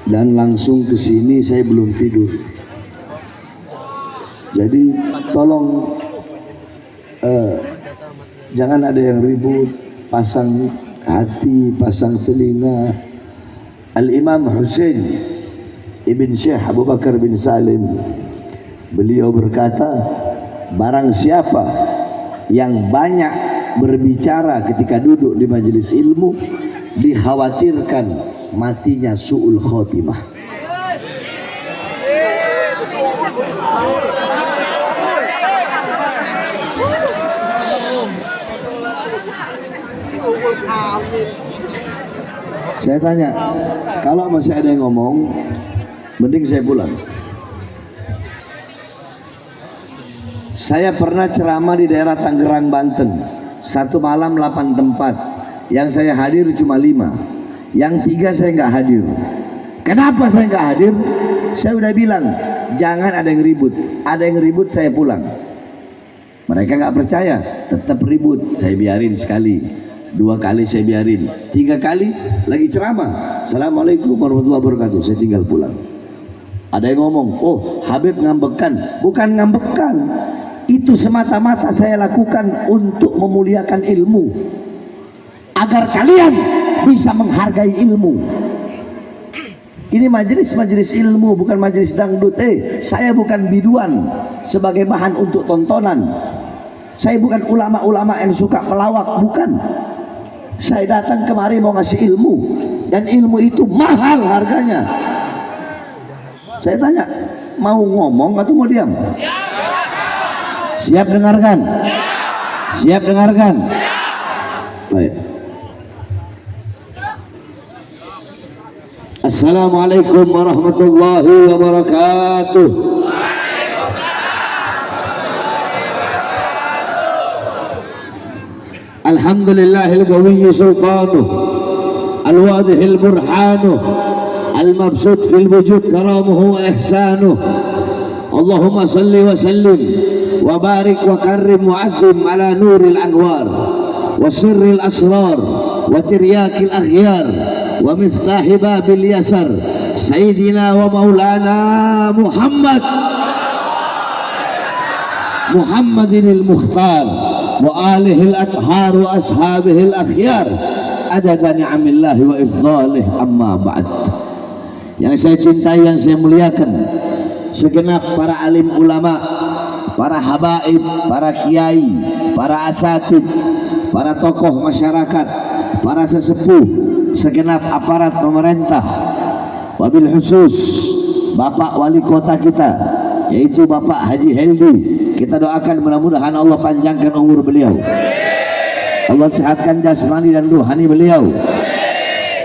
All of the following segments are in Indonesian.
dan langsung ke sini saya belum tidur. Jadi tolong jangan ada yang ribut, pasang hati, pasang telinga. Al-Imam Husain Ibn Syekh Abu Bakar bin Salim, beliau berkata, barang siapa yang banyak berbicara ketika duduk di majelis ilmu, dikhawatirkan matinya su'ul khotimah. Saya tanya, kalau masih ada yang ngomong, mending saya pulang. Saya pernah ceramah di daerah Tangerang, Banten. Satu malam 8 tempat. Yang saya hadir cuma 5. Yang 3 saya nggak hadir. Kenapa saya nggak hadir? Saya udah bilang, jangan ada yang ribut. Ada yang ribut saya pulang. Mereka nggak percaya, tetap ribut. Saya biarin sekali. 2 kali saya biarin, 3 kali lagi ceramah, Assalamualaikum warahmatullahi wabarakatuh, saya tinggal pulang. Ada yang ngomong, oh Habib ngambekan. Bukan ngambekan, itu semata-mata saya lakukan untuk memuliakan ilmu, agar kalian bisa menghargai ilmu. Ini majelis ilmu, bukan majelis dangdut. Saya bukan biduan sebagai bahan untuk tontonan. Saya bukan ulama-ulama yang suka pelawak, bukan. Saya datang kemari mau ngasih ilmu, dan ilmu itu mahal harganya. Saya tanya, mau ngomong atau mau diam? Siap dengarkan? Siap dengarkan? Baik. Assalamualaikum warahmatullahi wabarakatuh. الحمد لله القوي سلطانه الواضح البرهان المبسوط في الوجود كرامه وإحسانه اللهم صل وسلم وبارك وكرم وعظم على نور الأنوار وسر الأسرار وترياك الأخيار ومفتاح باب اليسر سيدنا ومولانا محمد المختار وآله الأطهار وأصحابه الأخيار عدد نعم الله وإفضاله أما بعد. Yang saya cintai, yang saya muliakan, segenap para alim ulama, para habaib, para kiai, para asatid, para tokoh masyarakat, para sesepuh, segenap aparat pemerintah, wabil khusus Bapak Wali Kota kita, yaitu Bapak Haji Heldi. Kita doakan mudah-mudahan Allah panjangkan umur beliau, Allah sehatkan jasmani dan ruhani beliau,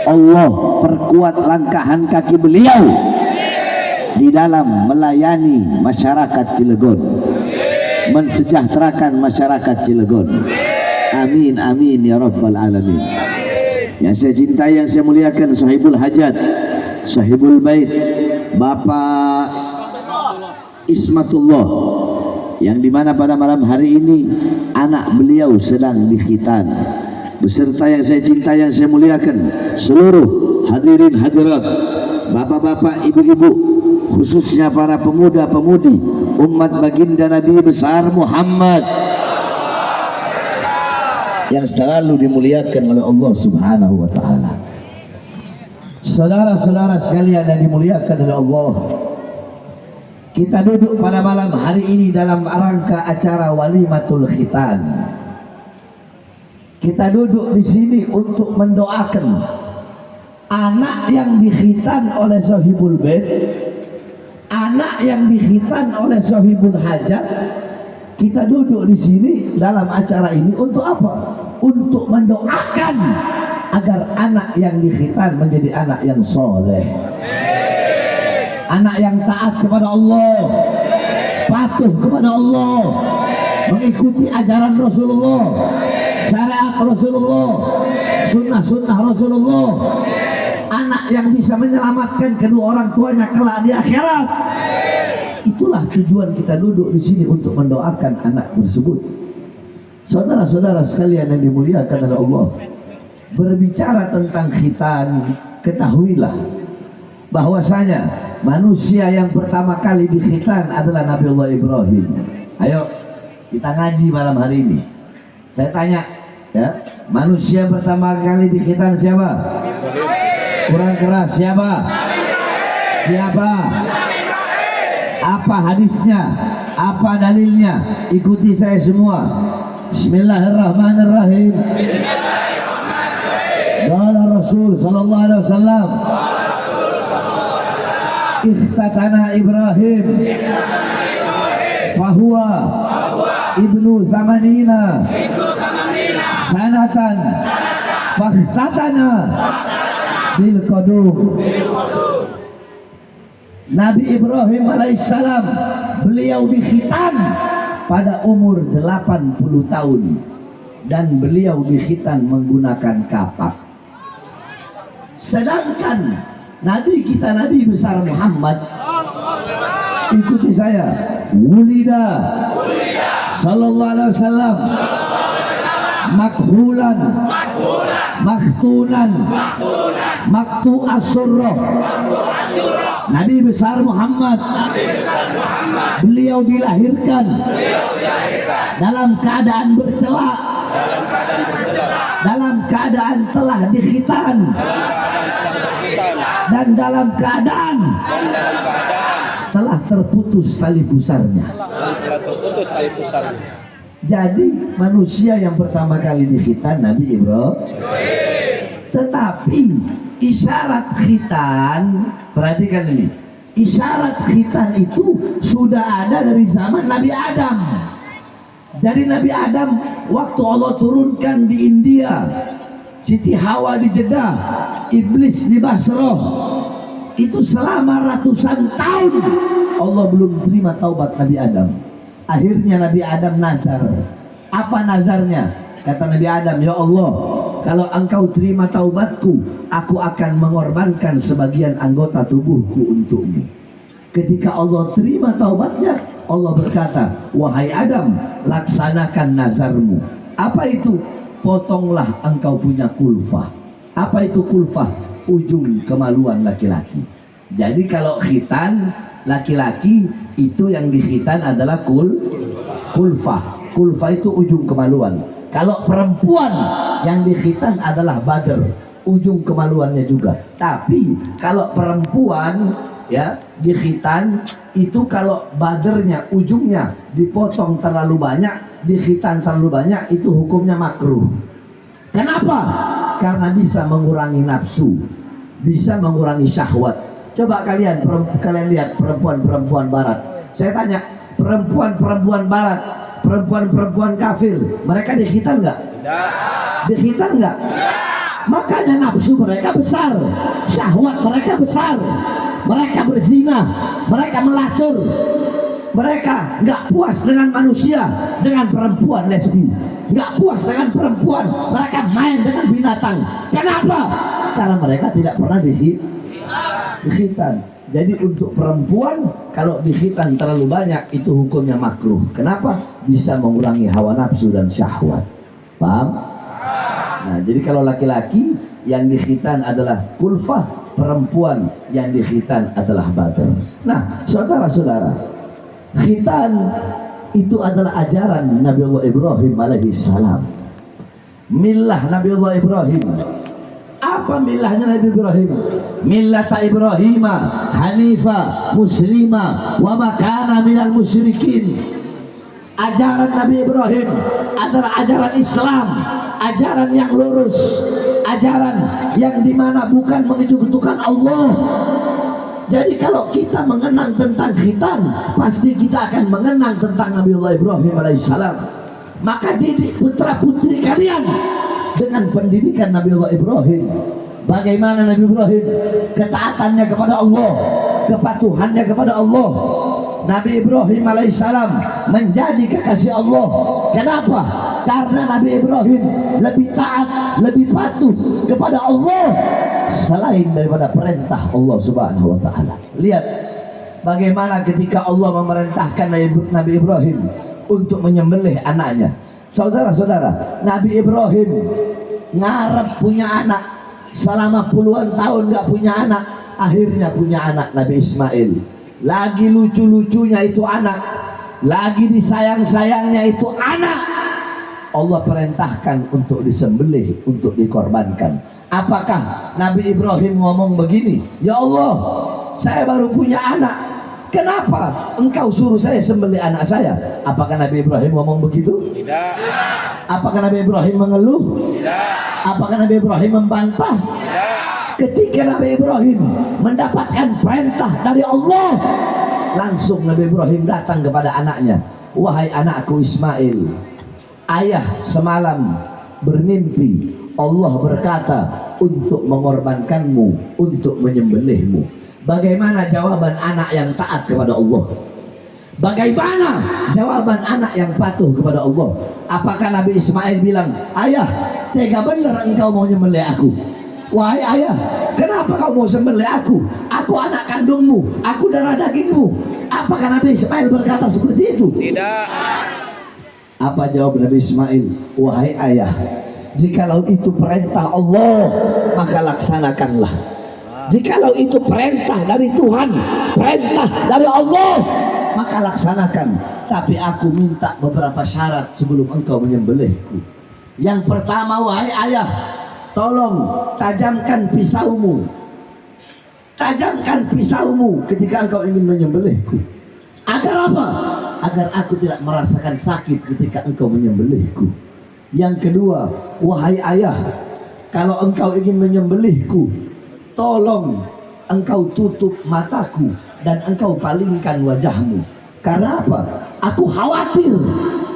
Allah perkuat langkahan kaki beliau di dalam melayani masyarakat Cilegon, mensejahterakan masyarakat Cilegon. Amin amin ya rabbal alamin. Yang saya cintai, yang saya muliakan, sahibul hajat, sahibul bait, Bapak Ismatullah, yang dimana pada malam hari ini anak beliau sedang dikhitan, beserta yang saya cintai, yang saya muliakan, seluruh hadirin hadirat, bapak-bapak, ibu-ibu, khususnya para pemuda-pemudi umat baginda Nabi besar Muhammad yang selalu dimuliakan oleh Allah Subhanahu wa ta'ala. Saudara-saudara sekalian yang dimuliakan oleh Allah, kita duduk pada malam hari ini dalam rangka acara walimatul khitan. Kita duduk di sini untuk mendoakan anak yang dikhitan oleh sahibul bait, anak yang dikhitan oleh sahibul hajat. Kita duduk di sini dalam acara ini untuk apa? Untuk mendoakan agar anak yang dikhitan menjadi anak yang soleh, anak yang taat kepada Allah, patuh kepada Allah, mengikuti ajaran Rasulullah, syariat Rasulullah, sunnah-sunnah Rasulullah, anak yang bisa menyelamatkan kedua orang tuanya kelak di akhirat. Itulah tujuan kita duduk di sini, untuk mendoakan anak tersebut. Saudara-saudara sekalian yang dimuliakan oleh Allah, berbicara tentang khitan, ketahuilah bahwasanya manusia yang pertama kali dikhitan adalah Nabiullah Ibrahim. Ayo kita ngaji malam hari ini. Saya tanya, ya, manusia pertama kali dikhitan siapa? Kurang keras, siapa? Siapa? Apa hadisnya? Apa dalilnya? Ikuti saya semua. Bismillahirrahmanirrahim. Qala Rasul sallallahu alaihi wasallam, ikhtatana Ibrahim fahuwa ibnu zamanina sanatan fakhtatana bil qadum. Nabi Ibrahim alaihissalam, beliau dikhitan pada umur 80 tahun dan beliau dikhitan menggunakan kapak. Sedangkan Nabi kita, Nabi besar Muhammad, ikuti saya, wulida sallallahu alaihi wasallam makhulan makhtunan maktu asurroh. Nabi besar Muhammad, beliau dilahirkan dalam keadaan bercela, dalam keadaan telah dikhitan, dan dalam keadaan telah terputus tali pusarnya. Jadi manusia yang pertama kali dikhitan Nabi Ibrahim. Tetapi isyarat khitan, perhatikan ini, isyarat khitan itu sudah ada dari zaman Nabi Adam. Jadi Nabi Adam waktu Allah turunkan di India, Siti Hawa di Jeddah, Iblis di Basrah, itu selama ratusan tahun Allah belum terima taubat Nabi Adam. Akhirnya Nabi Adam nazar. Apa nazarnya? Kata Nabi Adam, ya Allah, kalau engkau terima taubatku, aku akan mengorbankan sebagian anggota tubuhku untukmu. Ketika Allah terima taubatnya, Allah berkata, wahai Adam, laksanakan nazarmu. Apa itu? Potonglah engkau punya kulfah. Apa itu kulfah? Ujung kemaluan laki-laki. Jadi kalau khitan laki-laki, itu yang dikhitan adalah kulfah. Kulfah itu ujung kemaluan. Kalau perempuan yang dikhitan adalah badr, ujung kemaluannya juga. Tapi kalau perempuan ya dikhitan itu, kalau badrnya ujungnya dipotong terlalu banyak, dikhitan terlalu banyak, itu hukumnya makruh. Kenapa? Karena bisa mengurangi nafsu, bisa mengurangi syahwat. Coba kalian lihat perempuan-perempuan barat. Saya tanya, perempuan-perempuan barat, perempuan-perempuan kafir, mereka dikhitan nggak? Dikhitan nggak? Makanya nafsu mereka besar, syahwat mereka besar, mereka berzina, mereka melacur, mereka nggak puas dengan manusia, dengan perempuan lesbi, nggak puas dengan perempuan, mereka main dengan binatang. Kenapa? Karena mereka tidak pernah dikhitan. Jadi untuk perempuan kalau dikhitan terlalu banyak itu hukumnya makruh. Kenapa? Bisa mengurangi hawa nafsu dan syahwat. Paham? Nah, jadi kalau laki-laki yang dikhitan adalah kulfah, perempuan yang dikhitan adalah badr. Nah, saudara-saudara, khitan itu adalah ajaran Nabiullah Ibrahim alaihissalam. Millah Nabiullah Ibrahim. Apa milahnya Nabi Ibrahim? Millata Ibrahima hanifa muslima wa makana minal musyrikin. Ajaran Nabi Ibrahim adalah ajaran Islam, ajaran yang lurus, ajaran yang dimana bukan mengejutukan Allah. Jadi kalau kita mengenang tentang khitan, pasti kita akan mengenang tentang Nabiullah Ibrahim alaihissalam. Maka didik putra putri kalian dengan pendidikan Nabiullah Ibrahim. Bagaimana Nabi Ibrahim ketaatannya kepada Allah, kepatuhannya kepada Allah. Nabi Ibrahim alaihissalam menjadi kekasih Allah. Kenapa? Karena Nabi Ibrahim lebih taat, lebih patuh kepada Allah selain daripada perintah Allah Subhanahu wa taala. Lihat bagaimana ketika Allah memerintahkan Nabi Ibrahim untuk menyembelih anaknya. Saudara-saudara, Nabi Ibrahim ngarep punya anak, selama puluhan tahun nggak punya anak. akhirnya punya anak Nabi Ismail. Lagi lucu-lucunya itu anak, lagi disayang-sayangnya itu anak, Allah perintahkan untuk disembelih, untuk dikorbankan. Apakah Nabi Ibrahim ngomong begini, ya Allah, saya baru punya anak, kenapa engkau suruh saya sembelih anak saya? Apakah Nabi Ibrahim ngomong begitu? Tidak. Apakah Nabi Ibrahim mengeluh? Tidak. Apakah Nabi Ibrahim membantah? Tidak. Ketika Nabi Ibrahim mendapatkan perintah dari Allah, langsung Nabi Ibrahim datang kepada anaknya, wahai anakku Ismail, ayah semalam bermimpi Allah berkata untuk mengorbankanmu, untuk menyembelihmu. Bagaimana jawaban anak yang taat kepada Allah? Bagaimana jawaban anak yang patuh kepada Allah? Apakah Nabi Ismail bilang, ayah, tega benar engkau mau menyembelih aku? Wahai ayah, kenapa kau mau sembelih aku? Aku anak kandungmu, aku darah dagingmu. Apakah Nabi Ismail berkata seperti itu? Tidak. Apa jawab Nabi Ismail? Wahai ayah, jikalau itu perintah Allah, maka laksanakanlah. Jikalau itu perintah dari Tuhan, perintah dari Allah, maka laksanakan. Tapi aku minta beberapa syarat sebelum engkau menyembelihku. Yang pertama, wahai ayah, tolong tajamkan pisaumu. Tajamkan pisaumu ketika engkau ingin menyembelihku. Agar apa? Agar aku tidak merasakan sakit ketika engkau menyembelihku. Yang kedua, wahai ayah, kalau engkau ingin menyembelihku, tolong engkau tutup mataku dan engkau palingkan wajahmu. Karena apa? Aku khawatir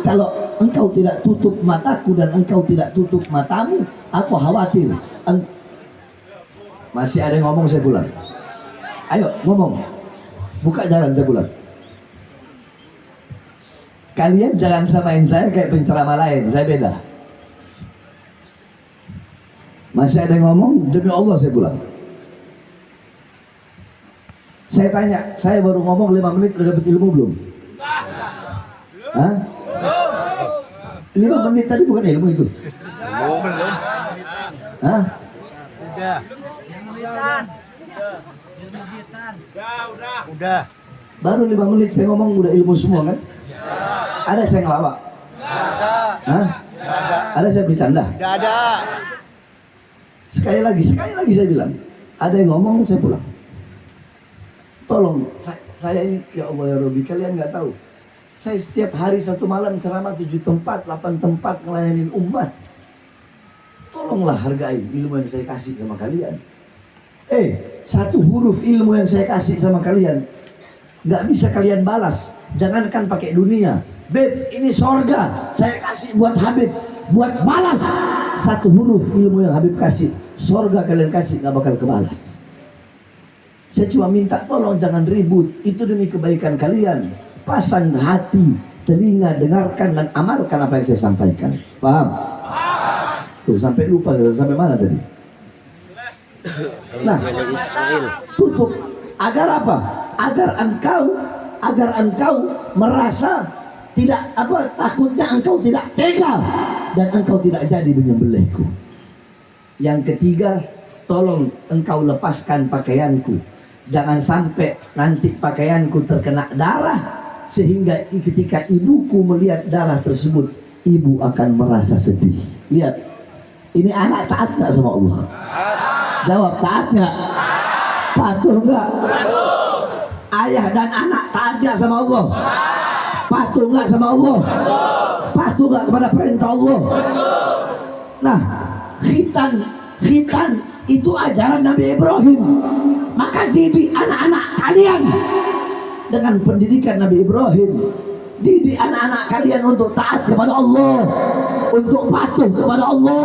kalau engkau tidak tutup mataku dan engkau tidak tutup matamu, aku khawatir. Masih ada yang ngomong, saya pulang. Ayo ngomong, buka jalan, saya pulang. Kalian jangan samain saya kayak penceramah lain, saya beda. Masih ada yang ngomong, demi Allah saya pulang. Saya tanya, saya baru ngomong 5 menit udah dapat ilmu belum? Hah? 5 menit tadi bukan ilmu itu? Belum. Hah? Udah. Udah. Baru 5 menit saya ngomong udah ilmu semua kan? Ada saya ngelawak? Hah? Ada saya bercanda? Tidak ada. Sekali lagi saya bilang, ada yang ngomong, saya pulang. Tolong, saya ini, ya Allah ya Rabbi, kalian nggak tahu. Saya setiap hari 1 malam ceramah 7 tempat, 8 tempat ngelayanin umat. Tolonglah hargai ilmu yang saya kasih sama kalian. 1 huruf ilmu yang saya kasih sama kalian nggak bisa kalian balas. Jangankan pakai dunia, Beb, ini sorga saya kasih buat Habib, buat balas 1 huruf ilmu yang Habib kasih, sorga kalian kasih nggak bakal kebalas. Saya cuma minta tolong jangan ribut, itu demi kebaikan kalian. Pasang hati, telinga, dengarkan dan amalkan apa yang saya sampaikan. Paham? Tuh sampai lupa sampai mana tadi. Nah, tutup. Agar apa? Agar engkau merasa tidak apa, takutnya engkau tidak tega dan engkau tidak jadi menyembelihku. Yang ketiga, tolong engkau lepaskan pakaianku. Jangan sampai nanti pakaianku terkena darah sehingga ketika ibuku melihat darah tersebut, ibu akan merasa sedih. Lihat, ini anak taat nggak sama Allah? Jawab, taat nggak? Patuh nggak? Ayah dan anak taat nggak sama Allah? Patuh nggak sama Allah? Patuh nggak kepada perintah Allah? Nah, khitan itu ajaran Nabi Ibrahim. Maka didik anak-anak kalian dengan pendidikan Nabi Ibrahim. Didik anak-anak kalian untuk taat kepada Allah, untuk patuh kepada Allah.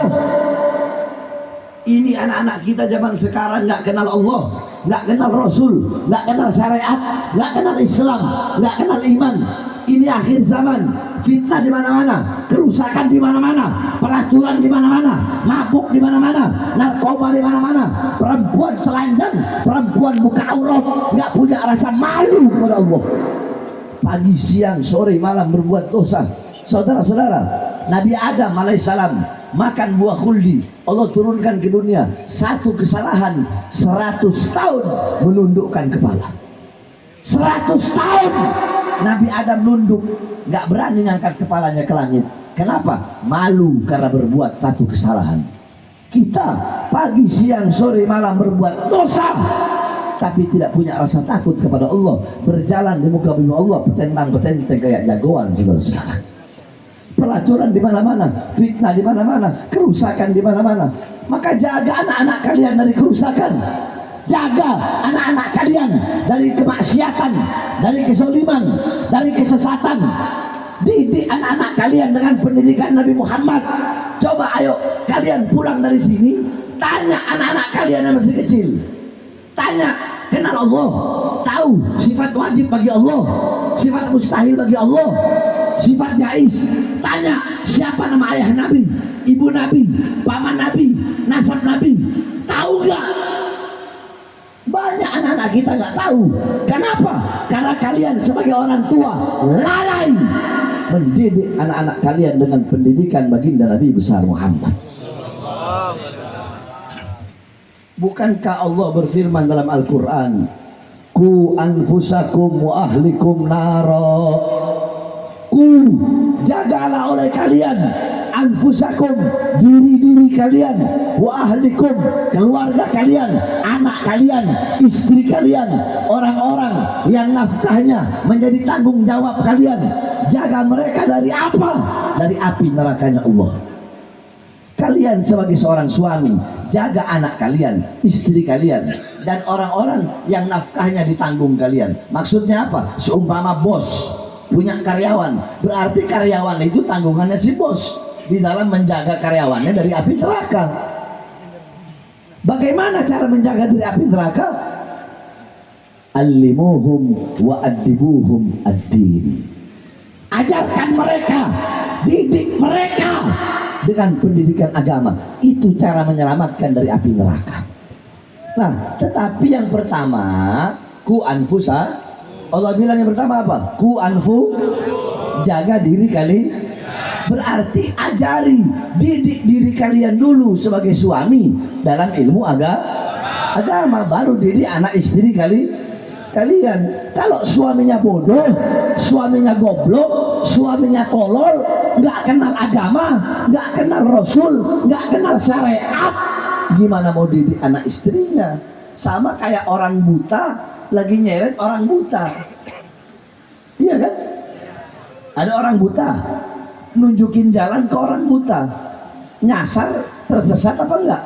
Ini anak-anak kita zaman sekarang nggak kenal Allah, nggak kenal Rasul, nggak kenal syariat, nggak kenal Islam, nggak kenal iman. Ini akhir zaman, fitnah di mana-mana, kerusakan di mana-mana, pelacuran di mana-mana, mabuk di mana-mana, narkoba di mana-mana, perempuan telanjang, perempuan buka aurat, nggak punya rasa malu kepada Allah. Pagi, siang, sore, malam berbuat dosa. Saudara-saudara, Nabi Adam alaihissalam makan buah khuldi. Allah turunkan ke dunia, satu kesalahan 100 tahun menundukkan kepala. 100 tahun Nabi Adam nunduk, gak berani ngangkat kepalanya ke langit. Kenapa? Malu karena berbuat satu kesalahan. Kita pagi, siang, sore, malam berbuat dosa, tapi tidak punya rasa takut kepada Allah, berjalan di muka bumi Allah petentang-petenteng kayak jagoan, saudara-saudara. Pelacuran di mana-mana, fitnah di mana-mana, kerusakan di mana-mana. Maka jaga anak-anak kalian dari kerusakan, jaga anak-anak kalian dari kemaksiatan, dari kezaliman, dari kesesatan. Didik anak-anak kalian dengan pendidikan Nabi Muhammad. Coba ayo kalian pulang dari sini, tanya anak-anak kalian yang masih kecil, tanya, kenal Allah, tahu sifat wajib bagi Allah, sifat mustahil bagi Allah, sifat jais. Tanya siapa nama ayah Nabi, ibu Nabi, paman Nabi, nasab Nabi, tahu gak? Banyak anak-anak kita nggak tahu. Kenapa? Karena kalian sebagai orang tua lalai mendidik anak-anak kalian dengan pendidikan baginda Nabi besar Muhammad. Bukankah Allah berfirman dalam Al-Quran, ku anfusakum wa ahlikum naro. Ku, jagalah oleh kalian anfusakum, diri-diri kalian, wa ahlikum, keluarga kalian, anak kalian, istri kalian, orang-orang yang nafkahnya menjadi tanggung jawab kalian. Jaga mereka dari apa? Dari api nerakanya Allah. Kalian sebagai seorang suami, jaga anak kalian, istri kalian, dan orang-orang yang nafkahnya ditanggung kalian. Maksudnya apa? Seumpama bos punya karyawan, berarti karyawan itu tanggungannya si bos di dalam menjaga karyawannya dari api neraka. Bagaimana cara menjaga dari api neraka? Allimuhum wa addibuhum ad-din. Ajarkan mereka, didik mereka dengan pendidikan agama. Itu cara menyelamatkan dari api neraka. Nah, tetapi yang pertama, ku anfusa, Allah bilang yang pertama apa? Ku anfu, jaga diri kalian. Berarti ajari, didik diri kalian dulu sebagai suami dalam ilmu agama, baru didik anak istri kalian. Kalau suaminya bodoh, suaminya goblok, suaminya tolol, nggak kenal agama, nggak kenal Rasul, nggak kenal syariat, gimana mau didik anak istrinya? Sama kayak orang buta lagi nyeret orang buta. Iya kan? Ada orang buta nunjukin jalan ke orang buta, nyasar, tersesat apa enggak?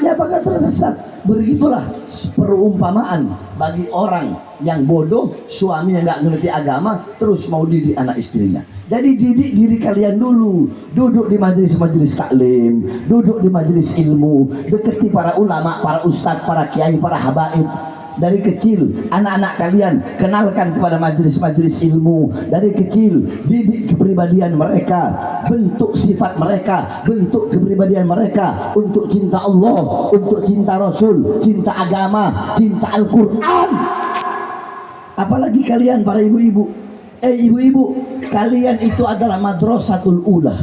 Ya bakal tersesat. Begitulah perumpamaan bagi orang yang bodoh, suaminya nggak ngerti agama, terus mau didik anak istrinya. Jadi didik diri kalian dulu, duduk di majelis-majelis taklim, duduk di majelis ilmu, deketi para ulama, para ustadz, para kiai, para habaib. Dari kecil anak-anak kalian kenalkan kepada majelis-majelis ilmu. Dari kecil didik kepribadian mereka, bentuk sifat mereka, bentuk kepribadian mereka untuk cinta Allah, untuk cinta Rasul, cinta agama, cinta Al-Quran. Apalagi kalian para ibu-ibu, ibu-ibu, kalian itu adalah madrasatul ula.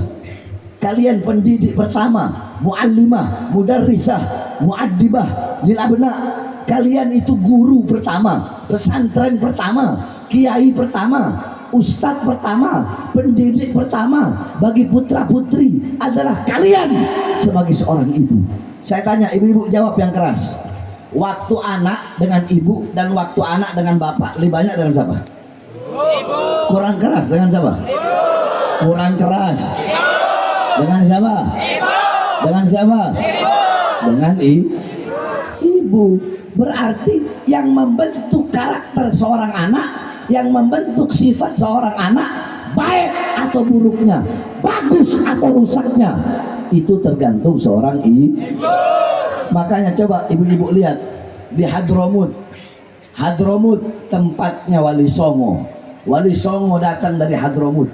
Kalian pendidik pertama, muallimah, mudarrisah, muaddibah lil abna. Kalian itu guru pertama, pesantren pertama, kiai pertama, ustadz pertama, pendidik pertama bagi putra putri adalah kalian sebagai seorang ibu. Saya tanya ibu-ibu, jawab yang keras. Waktu anak dengan ibu dan waktu anak dengan bapak lebih banyak dengan siapa? Ibu. Kurang keras dengan siapa? Ibu. Kurang keras. Ibu. Dengan siapa? Ibu. Dengan siapa? Ibu. Dengan ibu. Berarti yang membentuk karakter seorang anak, yang membentuk sifat seorang anak, baik atau buruknya, bagus atau rusaknya, itu tergantung seorang ibu. Makanya coba ibu-ibu lihat di Hadramut. Hadramut tempatnya Wali Songo. Wali Songo datang dari Hadramut.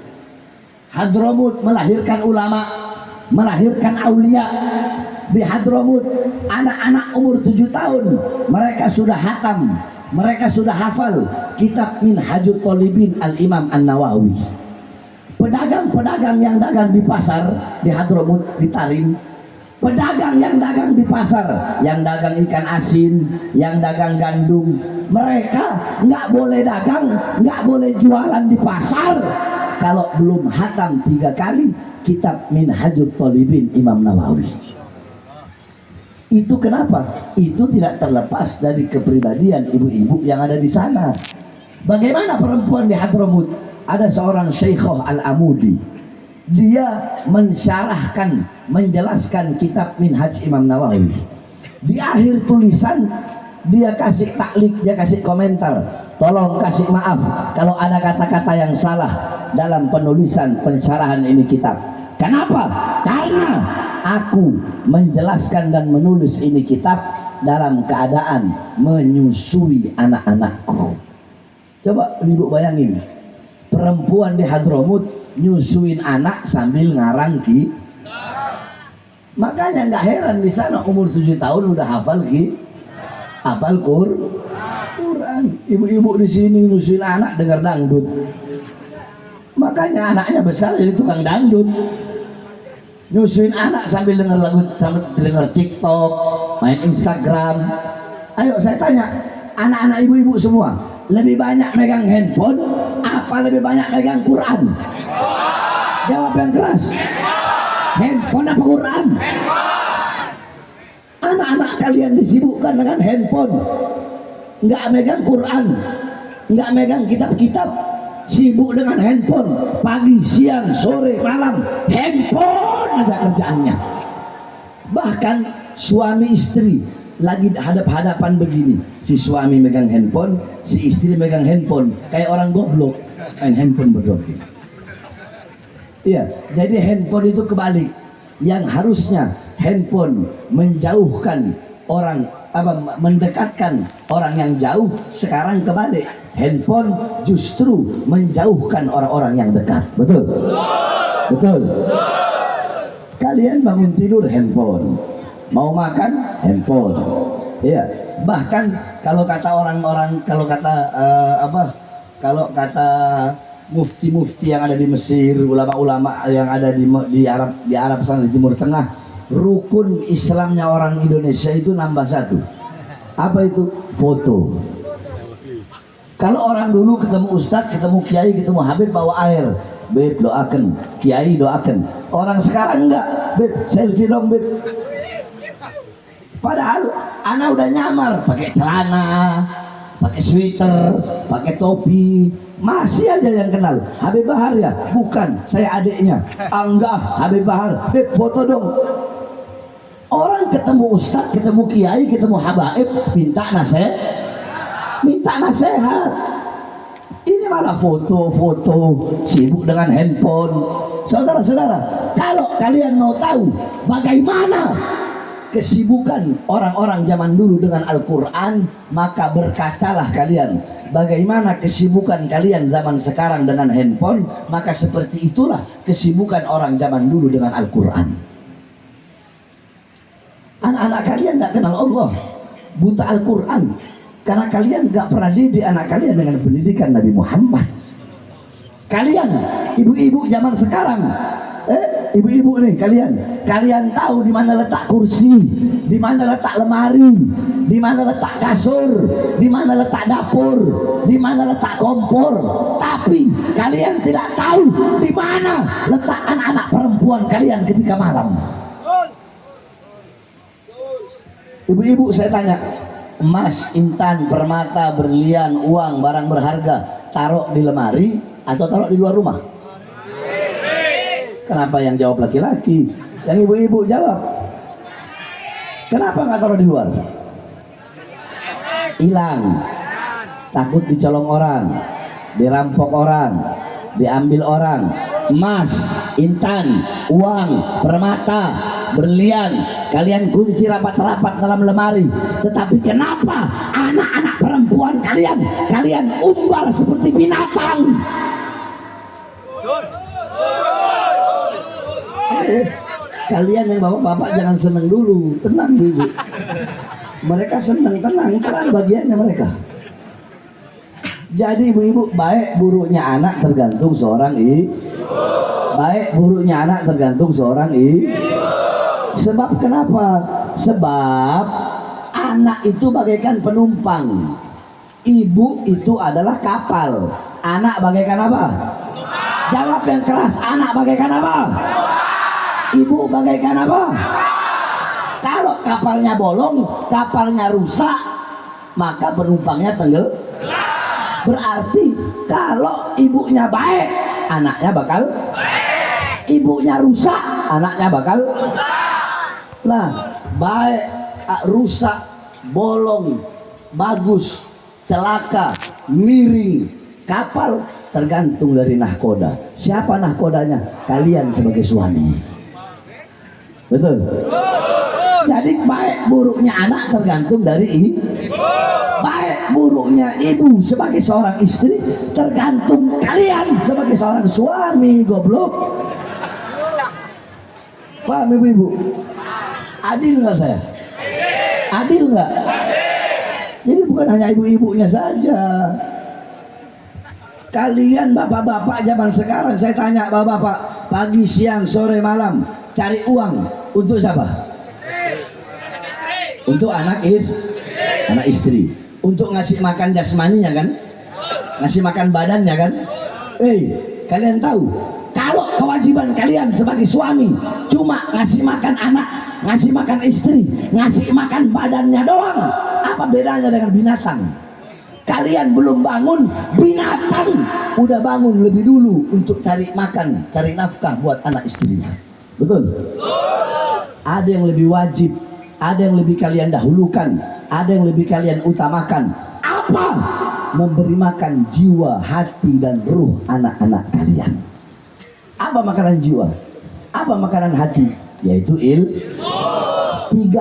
Hadramut melahirkan ulama, melahirkan aulia. Di Hadramut anak-anak umur 7 tahun mereka sudah hatam, mereka sudah hafal kitab Minhajut Thalibin Al-Imam An-Nawawi. Pedagang-pedagang yang dagang di pasar di Hadramut, di Tarim, pedagang yang dagang di pasar, yang dagang ikan asin, yang dagang gandum, mereka nggak boleh dagang, nggak boleh jualan di pasar kalau belum hatam 3 kali kitab Minhajul Thalibin Imam Nawawi. Itu kenapa? Itu tidak terlepas dari kepribadian ibu-ibu yang ada di sana. Bagaimana perempuan di Hadramut? Ada seorang Syekhah Al-Amudi, dia mensyarahkan, menjelaskan kitab Minhaj Imam Nawawi. Di akhir tulisan dia kasih taklik, dia kasih komentar, tolong kasih maaf kalau ada kata-kata yang salah dalam penulisan pensyarahan ini kitab. Kenapa? Karena aku menjelaskan dan menulis ini kitab dalam keadaan menyusui anak-anakku. Coba ibu bayangin, perempuan di Hadramut nyusuin anak sambil ngarang ki. Makanya nggak heran di sana umur 7 tahun udah hafal Quran. Ibu-ibu di sini nyusuin anak dengar dangdut. Makanya anaknya besar jadi tukang dangdut. Nyusuin anak sambil dengar lagu, sambil dengar TikTok, main Instagram. Ayo saya tanya, anak-anak ibu-ibu semua, lebih banyak megang handphone apa lebih banyak megang Quran? Jawab yang keras. Handphone apa Quran? Anak-anak kalian disibukkan dengan handphone, nggak megang Quran, nggak megang kitab-kitab, sibuk dengan handphone pagi, siang, sore, malam, handphone aja kerjaannya. Bahkan suami istri lagi hadap-hadapan begini, si suami megang handphone, si istri megang handphone, kayak orang goblok main handphone berdua. Iya, jadi handphone itu kebalik. Yang harusnya handphone menjauhkan orang, mendekatkan orang yang jauh, sekarang kebalik. Handphone justru menjauhkan orang-orang yang dekat. Betul? Betul. Kalian bangun tidur handphone, mau makan handphone. Iya. Bahkan kalau kata orang-orang, kalau kata mufti-mufti yang ada di Mesir, ulama-ulama yang ada di Arab sana, di Timur Tengah, rukun Islamnya orang Indonesia itu nambah 1. Apa itu? Foto. Kalau orang dulu ketemu ustadz, ketemu kiai, ketemu habib bawa air, beb doakan, kiai doakan. Orang sekarang enggak, beb selfie dong beb. Padahal anak udah nyamar pakai celana, pakai sweater, pakai topi, masih aja yang kenal. Habib Bahar ya? Bukan, saya adiknya. Enggak, Habib Bahar, beb foto dong. Orang ketemu ustadz, ketemu kiai, ketemu habaib, minta nasihat. Ini malah foto-foto, sibuk dengan handphone. Saudara-saudara, kalau kalian mau tahu bagaimana kesibukan orang-orang zaman dulu dengan Al-Quran, maka berkacalah kalian bagaimana kesibukan kalian zaman sekarang dengan handphone, maka seperti itulah kesibukan orang zaman dulu dengan Al-Quran. Anak-anak kalian nggak kenal Allah, buta Al-Quran, karena kalian nggak pernah didik anak kalian dengan pendidikan Nabi Muhammad. Kalian ibu-ibu zaman sekarang, ibu-ibu nih, kalian tahu di mana letak kursi, di mana letak lemari, di mana letak kasur, di mana letak dapur, di mana letak kompor. Tapi kalian tidak tahu di mana letak anak-anak perempuan kalian ketika malam. Ibu-ibu saya tanya, emas, intan, permata, berlian, uang, barang berharga taruh di lemari atau taruh di luar rumah? Kenapa yang jawab laki-laki? Yang ibu-ibu jawab. Kenapa nggak taruh di luar? Hilang. Takut dicolong orang, dirampok orang, diambil orang. Emas, intan, uang, permata, berlian, kalian kunci rapat-rapat dalam lemari. Tetapi kenapa anak-anak perempuan kalian umbar seperti binatang? Kalian yang bapak-bapak jangan seneng dulu, tenang dulu. Mereka seneng, tenang bagiannya mereka. Jadi ibu-ibu, baik buruknya anak tergantung seorang ibu. Baik buruknya anak tergantung seorang ibu. Sebab kenapa? Sebab anak itu bagaikan penumpang, ibu itu adalah kapal. Anak bagaikan apa? Jawab yang keras. Anak bagaikan apa? Ibu bagaikan apa? Kalau kapalnya bolong, kapalnya rusak, maka penumpangnya tenggelam. Berarti kalau ibunya baik, anaknya bakal baik. Ibunya rusak, anaknya bakal rusak. Nah, baik, rusak, bolong, bagus, celaka, miring, kapal tergantung dari nahkoda. Siapa nahkodanya? Kalian sebagai suami. Betul? Jadi baik buruknya anak tergantung dari ibu. Baik buruknya ibu sebagai seorang istri tergantung kalian sebagai seorang suami. Goblok. Paham ibu-ibu? Adil nggak saya? Adil nggak? Jadi bukan hanya ibu-ibunya saja. Kalian bapak-bapak zaman sekarang, saya tanya bapak-bapak, pagi, siang, sore, malam cari uang untuk siapa? Untuk anak istri. Untuk ngasih makan jasmaninya kan? Ngasih makan badannya kan? Kalian tahu kalau kewajiban kalian sebagai suami cuma ngasih makan anak, ngasih makan istri, ngasih makan badannya doang, apa bedanya dengan binatang? Kalian belum bangun, binatang udah bangun lebih dulu untuk cari makan, cari nafkah buat anak istrinya. Betul? Ada yang lebih wajib, ada yang lebih kalian dahulukan, ada yang lebih kalian utamakan. Apa? Memberi makan jiwa, hati, dan ruh anak-anak kalian. Apa makanan jiwa? Apa makanan hati? Yaitu 3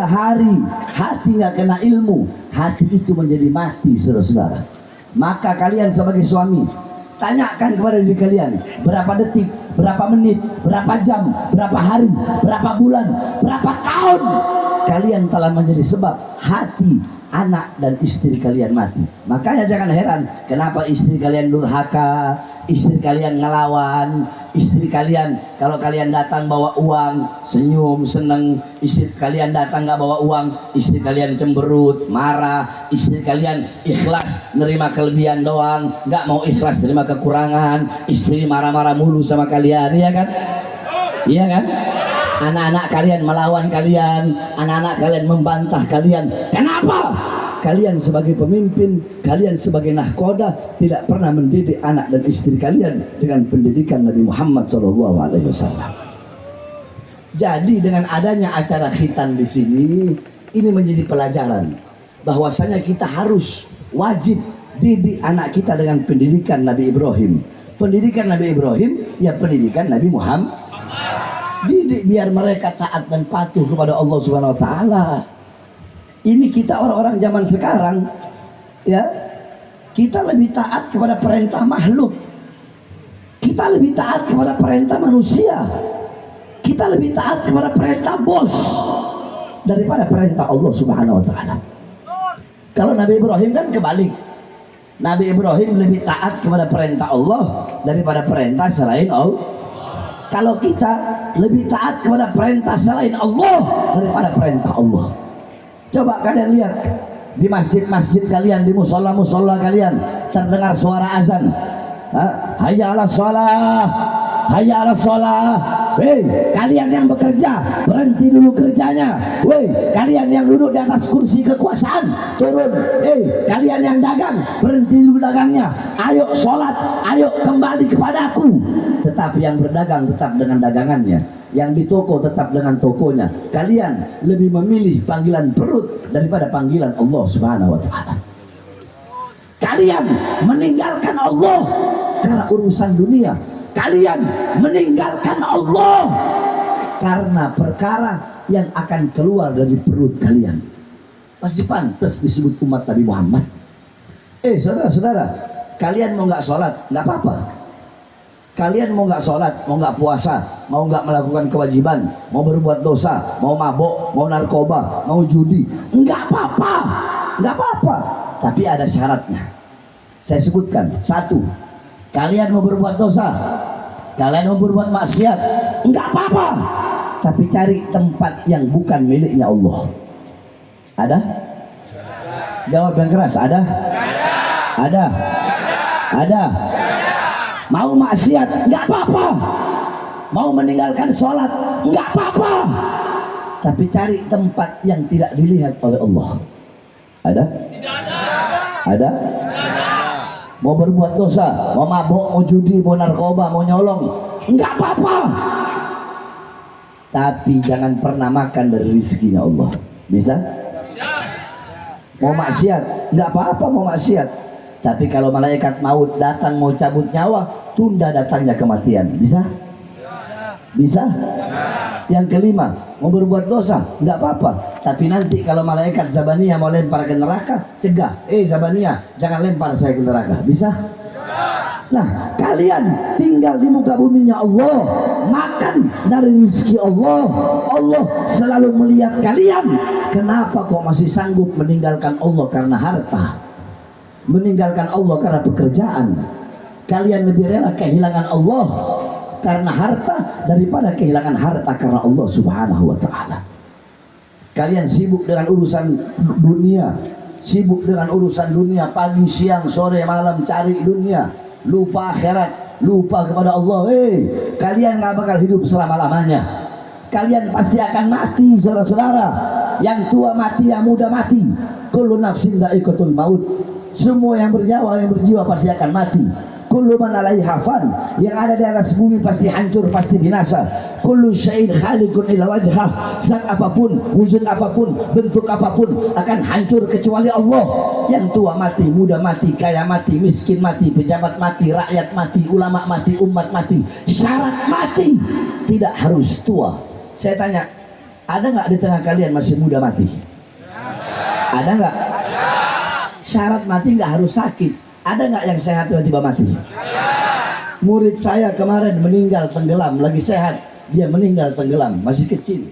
hari hati nggak kena ilmu, hati itu menjadi mati, saudara-saudara. Maka kalian sebagai suami, tanyakan kepada diri kalian, berapa detik, berapa menit, berapa jam, berapa hari, berapa bulan, berapa tahun kalian telah menjadi sebab hati anak dan istri kalian mati. Makanya jangan heran kenapa istri kalian durhaka, istri kalian ngelawan, istri kalian kalau kalian datang bawa uang senyum seneng, istri kalian datang nggak bawa uang, istri kalian cemberut, marah, istri kalian ikhlas nerima kelebihan doang, nggak mau ikhlas nerima kekurangan, istri marah-marah mulu sama kalian, iya kan? Iya kan? Anak-anak kalian melawan kalian, anak-anak kalian membantah kalian. Kenapa? Kalian sebagai pemimpin, kalian sebagai nahkoda tidak pernah mendidik anak dan istri kalian dengan pendidikan Nabi Muhammad SAW. Jadi dengan adanya acara khitan di sini, ini menjadi pelajaran bahwasanya kita harus wajib didik anak kita dengan pendidikan Nabi Ibrahim. Pendidikan Nabi Ibrahim ya pendidikan Nabi Muhammad. Didik biar mereka taat dan patuh kepada Allah Subhanahu wa taala. Ini kita orang-orang zaman sekarang ya, kita lebih taat kepada perintah makhluk. Kita lebih taat kepada perintah manusia. Kita lebih taat kepada perintah bos daripada perintah Allah Subhanahu wa taala. Kalau Nabi Ibrahim kan kebalik. Nabi Ibrahim lebih taat kepada perintah Allah daripada perintah selain Allah. Kalau kita lebih taat kepada perintah selain Allah daripada perintah Allah. Coba kalian lihat di masjid-masjid kalian, di musola-musola kalian terdengar suara azan. Hayya 'alas shalah, hayya 'alas shalah. Hei, kalian yang bekerja, berhenti dulu kerjanya. Hei, kalian yang duduk di atas kursi kekuasaan, turun. Hei, kalian yang dagang, berhenti dulu dagangnya. Ayo sholat, ayo kembali kepadaku. Tetapi yang berdagang tetap dengan dagangannya, yang di toko tetap dengan tokonya. Kalian lebih memilih panggilan perut daripada panggilan Allah Subhanahu wa taala. Kalian meninggalkan Allah karena urusan dunia. Kalian meninggalkan Allah karena perkara yang akan keluar dari perut kalian. Pasti pantas disebut umat Nabi Muhammad. Saudara-saudara, kalian mau nggak sholat nggak apa-apa. Kalian mau nggak sholat, mau nggak puasa, mau nggak melakukan kewajiban, mau berbuat dosa, mau mabok, mau narkoba, mau judi, nggak apa-apa, nggak apa-apa. Tapi ada syaratnya. Saya sebutkan. Satu, kalian mau berbuat dosa, kalian mau berbuat maksiat, enggak apa-apa, tapi cari tempat yang bukan miliknya Allah. Ada? Jawab yang keras. Ada? Ada? Ada? Mau maksiat, enggak apa-apa. Mau meninggalkan sholat, enggak apa-apa, tapi cari tempat yang tidak dilihat oleh Allah. Ada? Tidak ada. Ada? Mau berbuat dosa, mau mabuk, mau judi, mau narkoba, mau nyolong, enggak apa-apa, tapi jangan pernah makan dari rezekinya Allah. Bisa? Mau maksiat, enggak apa-apa mau maksiat, tapi kalau malaikat maut datang mau cabut nyawa, tunda datangnya kematian. Bisa? Bisa? Yang kelima, mau berbuat dosa, enggak apa-apa, tapi nanti kalau malaikat Zabaniyah mau lempar ke neraka, cegah, Zabaniyah jangan lempar saya ke neraka. Bisa? Nah, kalian tinggal di muka buminya Allah, makan dari rezeki Allah, Allah selalu melihat kalian. Kenapa kok masih sanggup meninggalkan Allah karena harta, meninggalkan Allah karena pekerjaan? Kalian lebih rela kehilangan Allah karena harta daripada kehilangan harta karena Allah Subhanahu wa ta'ala. Kalian sibuk dengan urusan dunia, sibuk dengan urusan dunia, pagi, siang, sore, malam cari dunia, lupa akhirat, lupa kepada Allah. Kalian gak bakal hidup selama-lamanya. Kalian pasti akan mati, saudara-saudara. Yang tua mati, yang muda mati. Kullu nafsin dha'iqatul maut. Semua yang bernyawa, yang berjiwa pasti akan mati. Kullu man 'alaiha fan, yang ada di atas bumi pasti hancur, pasti binasa. Kullu syai'in khaliqun illa wajhah, zat apapun, wujud apapun, bentuk apapun akan hancur kecuali Allah. Yang tua mati, muda mati, kaya mati, miskin mati, pejabat mati, rakyat mati, ulama mati, umat mati. Syarat mati tidak harus tua. Saya tanya, ada nggak di tengah kalian masih muda mati? Ada nggak? Syarat mati nggak harus sakit. Ada nggak yang sehat tiba-tiba mati? Murid saya kemarin meninggal tenggelam, lagi sehat, dia meninggal tenggelam, masih kecil,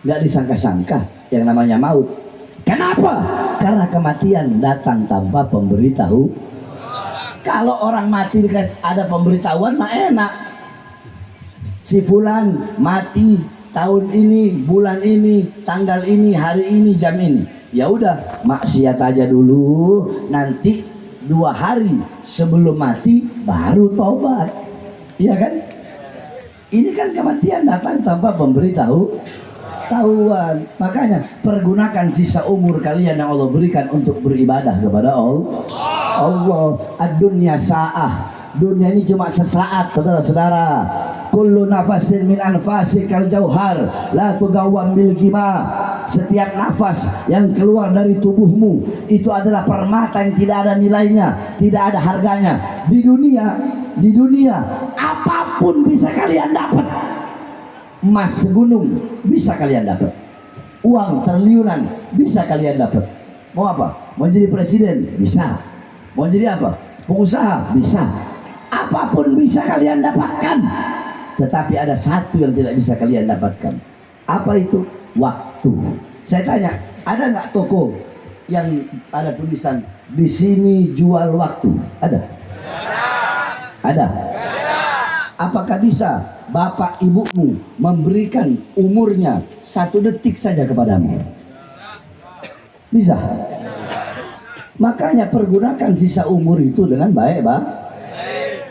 nggak disangka-sangka yang namanya maut. Kenapa? Karena kematian datang tanpa pemberitahu. Kalau orang mati ada pemberitahuan mah enak. Si fulan mati tahun ini, bulan ini, tanggal ini, hari ini, jam ini. Ya udah, maksiat aja dulu, nanti 2 hari sebelum mati baru tobat. Iya kan? Ini kan kematian datang tanpa pemberitahuan. Makanya pergunakan sisa umur kalian yang Allah berikan untuk beribadah kepada Allah. Ad-dunya sa'ah. Dunia ini cuma sesaat, saudara-saudara. Kullu nafasin min anfasikal jauhar la tugawwam bil gima. Setiap nafas yang keluar dari tubuhmu itu adalah permata yang tidak ada nilainya, tidak ada harganya. Di dunia apapun bisa kalian dapat. Emas segunung bisa kalian dapat. Uang triliunan bisa kalian dapat. Mau apa? Mau jadi presiden? Bisa. Mau jadi apa? Pengusaha? Bisa. Apapun bisa kalian dapatkan. Tetapi ada satu yang tidak bisa kalian dapatkan. Apa itu? Waktu. Saya tanya, ada nggak toko yang ada tulisan di sini jual waktu? Ada? Ada? Apakah bisa bapak ibumu memberikan umurnya 1 detik saja kepadamu? Bisa? Makanya pergunakan sisa umur itu dengan baik, Pak.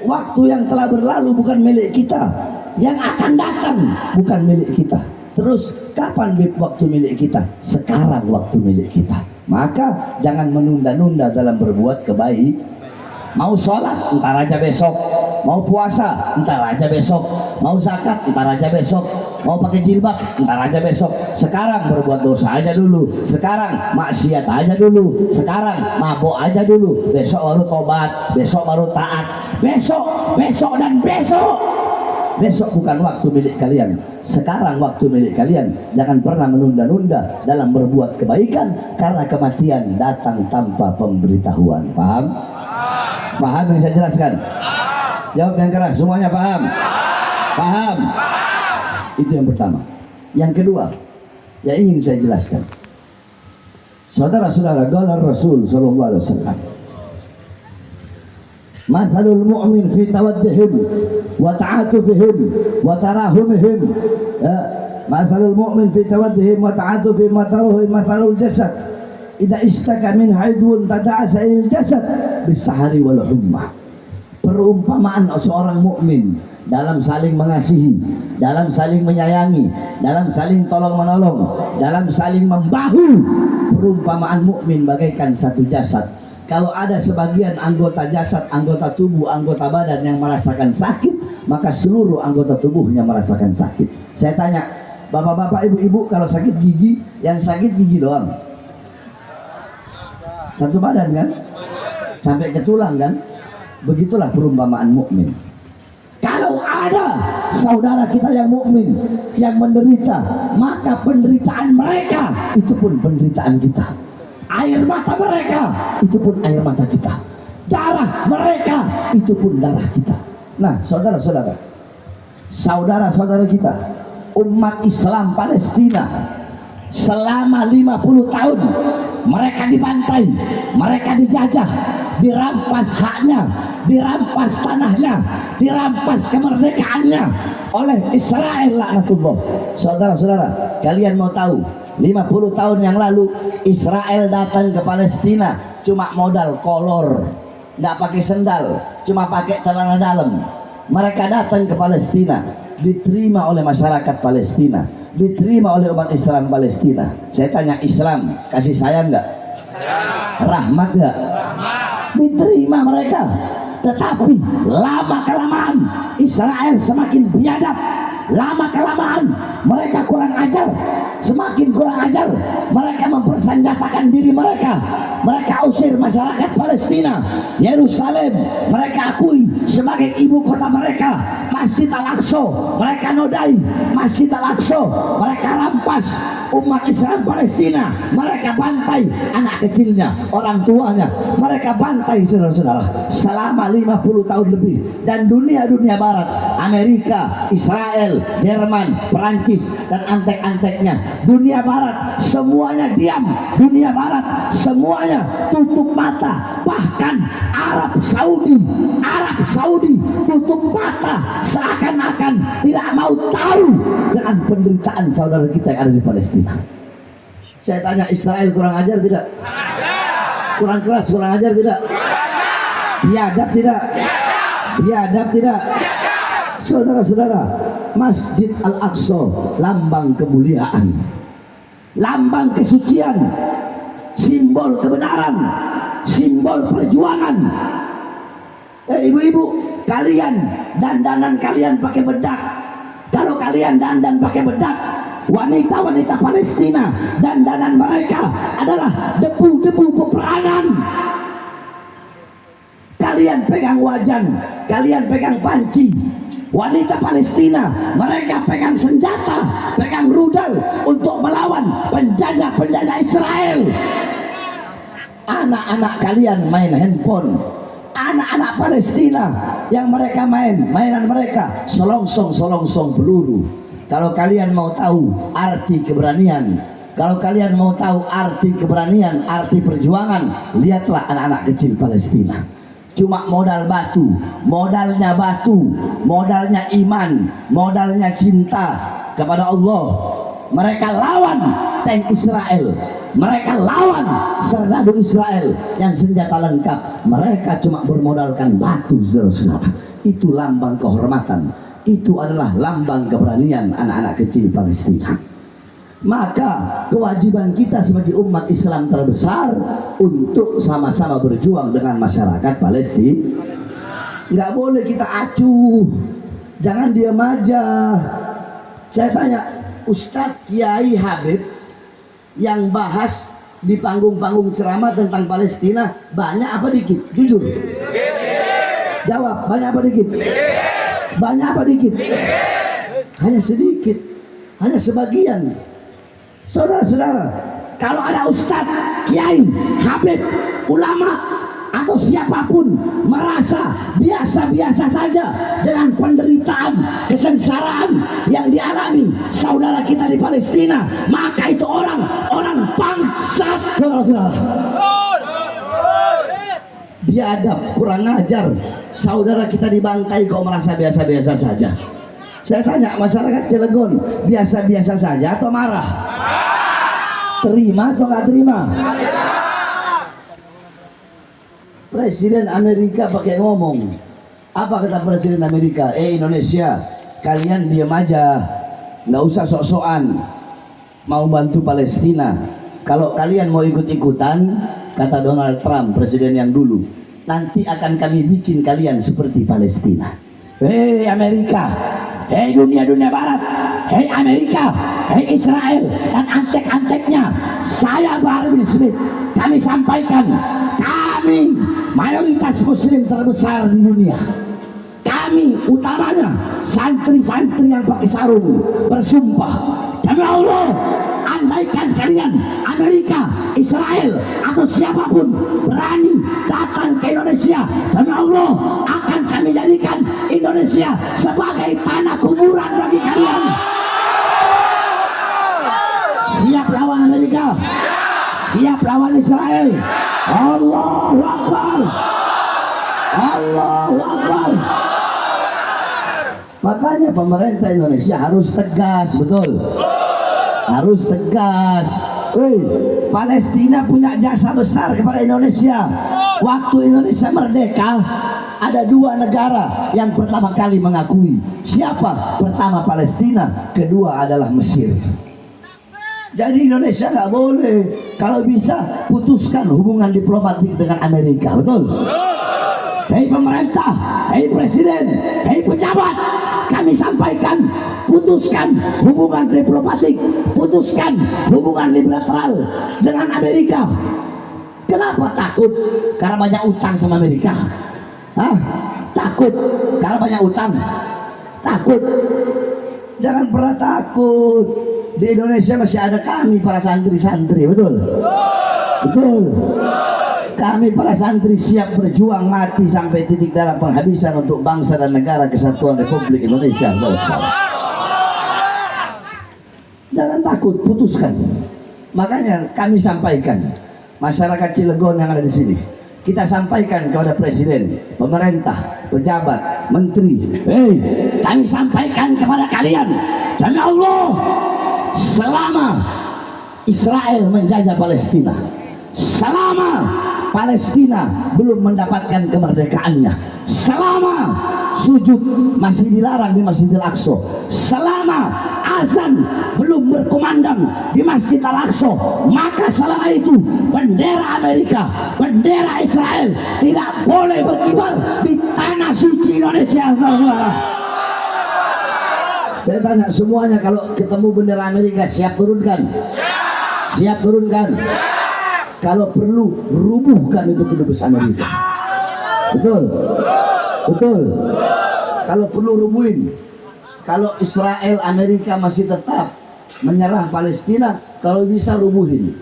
Waktu yang telah berlalu bukan milik kita, yang akan datang bukan milik kita. Terus kapan waktu milik kita? Sekarang waktu milik kita. Maka jangan menunda-nunda dalam berbuat kebaikan. Mau sholat entar aja besok, mau puasa entar aja besok, mau zakat entar aja besok, mau pakai jilbab entar aja besok. Sekarang berbuat dosa aja dulu, sekarang maksiat aja dulu, sekarang mabuk aja dulu, besok baru tobat, besok baru taat, besok dan besok. Besok bukan waktu milik kalian, sekarang waktu milik kalian. Jangan pernah menunda-nunda dalam berbuat kebaikan, karena kematian datang tanpa pemberitahuan. Paham? Paham yang saya jelaskan? Jawab yang keras, semuanya paham? Paham? Itu yang pertama. Yang kedua yang ingin saya jelaskan, saudara-saudara, qala Rasul sallallahu alaihi wasallam, Mathalul mu'min fi tawaddihim wa ta'atufihim wa tarahumihim. Mathalul mu'min fi tawaddihim wa ta'atufihim wa tarahumihim mathalul jasad idza istaka min haidun tada'asa il jasad bisahari wal hummah. Perumpamaan seorang mukmin dalam saling mengasihi, dalam saling menyayangi, dalam saling tolong menolong, dalam saling membahu. Perumpamaan mukmin bagaikan satu jasad. Kalau ada sebagian anggota jasad, anggota tubuh, anggota badan yang merasakan sakit, maka seluruh anggota tubuhnya merasakan sakit. Saya tanya, bapak-bapak, ibu-ibu, kalau sakit gigi, yang sakit gigi doang? Satu badan kan? Sampai ke tulang kan? Begitulah perumpamaan mukmin. Kalau ada saudara kita yang mukmin yang menderita, maka penderitaan mereka itu pun penderitaan kita. Air mata mereka itu pun air mata kita. Darah mereka itu pun darah kita. Nah, saudara-saudara, saudara-saudara kita, umat Islam Palestina selama 50 tahun mereka dibantai, mereka dijajah, dirampas haknya, dirampas tanahnya, dirampas kemerdekaannya oleh Israel laknatullah. Saudara-saudara, kalian mau tahu 50 tahun yang lalu Israel datang ke Palestina cuma modal kolor, nggak pakai sendal, cuma pakai celana dalam. Mereka datang ke Palestina, diterima oleh masyarakat Palestina, diterima oleh umat Islam Palestina. Saya tanya, Islam kasih sayang nggak? Rahmat nggak? Diterima mereka. Tetapi lama kelamaan Israel semakin biadab, lama kelamaan mereka kurang ajar, semakin kurang ajar mereka mempersenjatakan diri mereka. Mereka usir masyarakat Palestina. Yerusalem mereka akui sebagai ibu kota mereka. Masjid Al-Aqsa mereka nodai, Masjid Al-Aqsa mereka rampas. Umat Islam Palestina mereka bantai anak kecilnya, orang tuanya mereka bantai, saudara-saudara, selama 50 tahun lebih. Dan dunia barat, Amerika, Israel, Jerman, Perancis dan antek-anteknya, dunia barat semuanya diam, dunia barat semuanya tutup mata. Bahkan Arab Saudi tutup mata, seakan-akan tidak mau tahu dengan penderitaan saudara kita yang ada di Palestina. Saya tanya, Israel kurang ajar tidak? Kurang keras, kurang ajar tidak? Biadab tidak? Biadab tidak? Saudara-saudara, Masjid Al-Aqsa lambang kemuliaan, lambang kesucian, simbol kebenaran, simbol perjuangan. Ibu-ibu, kalian dandanan kalian pakai bedak. Kalau kalian dandan pakai bedak, wanita-wanita Palestina dandanan mereka adalah debu-debu peperangan. Kalian pegang wajan, kalian pegang panci. Wanita Palestina mereka pegang senjata, pegang rudal untuk melawan penjajah Israel. Anak-anak kalian main handphone. Anak-anak Palestina yang mereka mainan mereka selongsong peluru. Kalau kalian mau tahu arti keberanian, kalau kalian mau tahu arti keberanian, arti perjuangan, lihatlah anak-anak kecil Palestina. Cuma modal batu, modalnya iman, modalnya cinta kepada Allah. Mereka lawan tank Israel, mereka lawan serdadu Israel yang senjata lengkap. Mereka cuma bermodalkan batu, saudara-saudara. Itu lambang kehormatan, itu adalah lambang keberanian anak-anak kecil Palestina. Maka kewajiban kita sebagai umat Islam terbesar untuk sama-sama berjuang dengan masyarakat Palestina. Nggak boleh kita acuh, jangan diam aja. Saya tanya, Ustadz Kiai Habib yang bahas di panggung-panggung ceramah tentang Palestina banyak apa dikit? Jujur, jawab, banyak apa dikit? Banyak apa dikit? Hanya sedikit, hanya sebagian. Saudara-saudara, kalau ada Ustadz, Kiai, Habib, ulama atau siapapun merasa biasa-biasa saja dengan penderitaan, kesengsaraan yang dialami saudara kita di Palestina, maka itu orang bangsat, saudara-saudara. biadab, kurang ajar. Saudara kita dibantai kok merasa biasa-biasa saja. Saya tanya masyarakat Cilegon, biasa-biasa saja atau marah? Terima atau nggak terima? Presiden Amerika pakai ngomong. Apa kata Presiden Amerika? Indonesia, kalian diam aja, nggak usah sok-sokan mau bantu Palestina. Kalau kalian mau ikut-ikutan, kata Donald Trump, presiden yang dulu, nanti akan kami bikin kalian seperti Palestina. Hei Amerika, hei dunia barat, hei Amerika, hei Israel dan antek-anteknya, saya Bahar bin Smith, kami sampaikan, kami mayoritas muslim terbesar di dunia. Kami utamanya santri-santri yang pakai sarung bersumpah, demi Allah, andaikan kalian Amerika, Israel atau siapapun berani datang ke Indonesia, demi Allah akan kami jadikan Indonesia sebagai tanah kuburan bagi kalian. Siap lawan Amerika, siap lawan Israel. Allahu Akbar, Allahu Akbar. Makanya pemerintah Indonesia harus tegas, betul? Harus tegas. Palestina punya jasa besar kepada Indonesia. Waktu Indonesia merdeka, ada dua negara yang pertama kali mengakui. Siapa? Pertama Palestina, kedua adalah Mesir. Jadi Indonesia nggak boleh, kalau bisa putuskan hubungan diplomatik dengan Amerika, betul? Hei pemerintah, hei presiden, hei pejabat, kami sampaikan, putuskan hubungan diplomatik, putuskan hubungan bilateral dengan Amerika. Kenapa takut? Karena banyak utang sama Amerika? Hah? Takut karena banyak utang? Takut? Jangan pernah takut. Di Indonesia masih ada kami para santri-santri, betul? Betul. Kami para santri siap berjuang mati sampai titik darah penghabisan untuk bangsa dan negara kesatuan Republik Indonesia. Jangan takut, putuskan. Makanya kami sampaikan, masyarakat Cilegon yang ada di sini, kita sampaikan kepada presiden, pemerintah, pejabat, menteri, kami sampaikan kepada kalian, demi Allah, selama Israel menjajah Palestina, selama Palestina belum mendapatkan kemerdekaannya, selama sujud masih dilarang di Masjidil Aqsa, selama azan belum berkumandang di Masjid Al-Aqsa, maka selama itu bendera Amerika, bendera Israel tidak boleh berkibar di tanah suci Indonesia. Saya tanya semuanya, kalau ketemu bendera Amerika siap turunkan? Siap turunkan? Kalau perlu rubuhkan itu kedubes Amerika. Betul? Betul? Kalau perlu rubuhin. Kalau Israel, Amerika masih tetap menyerang Palestina, kalau bisa rubuhin.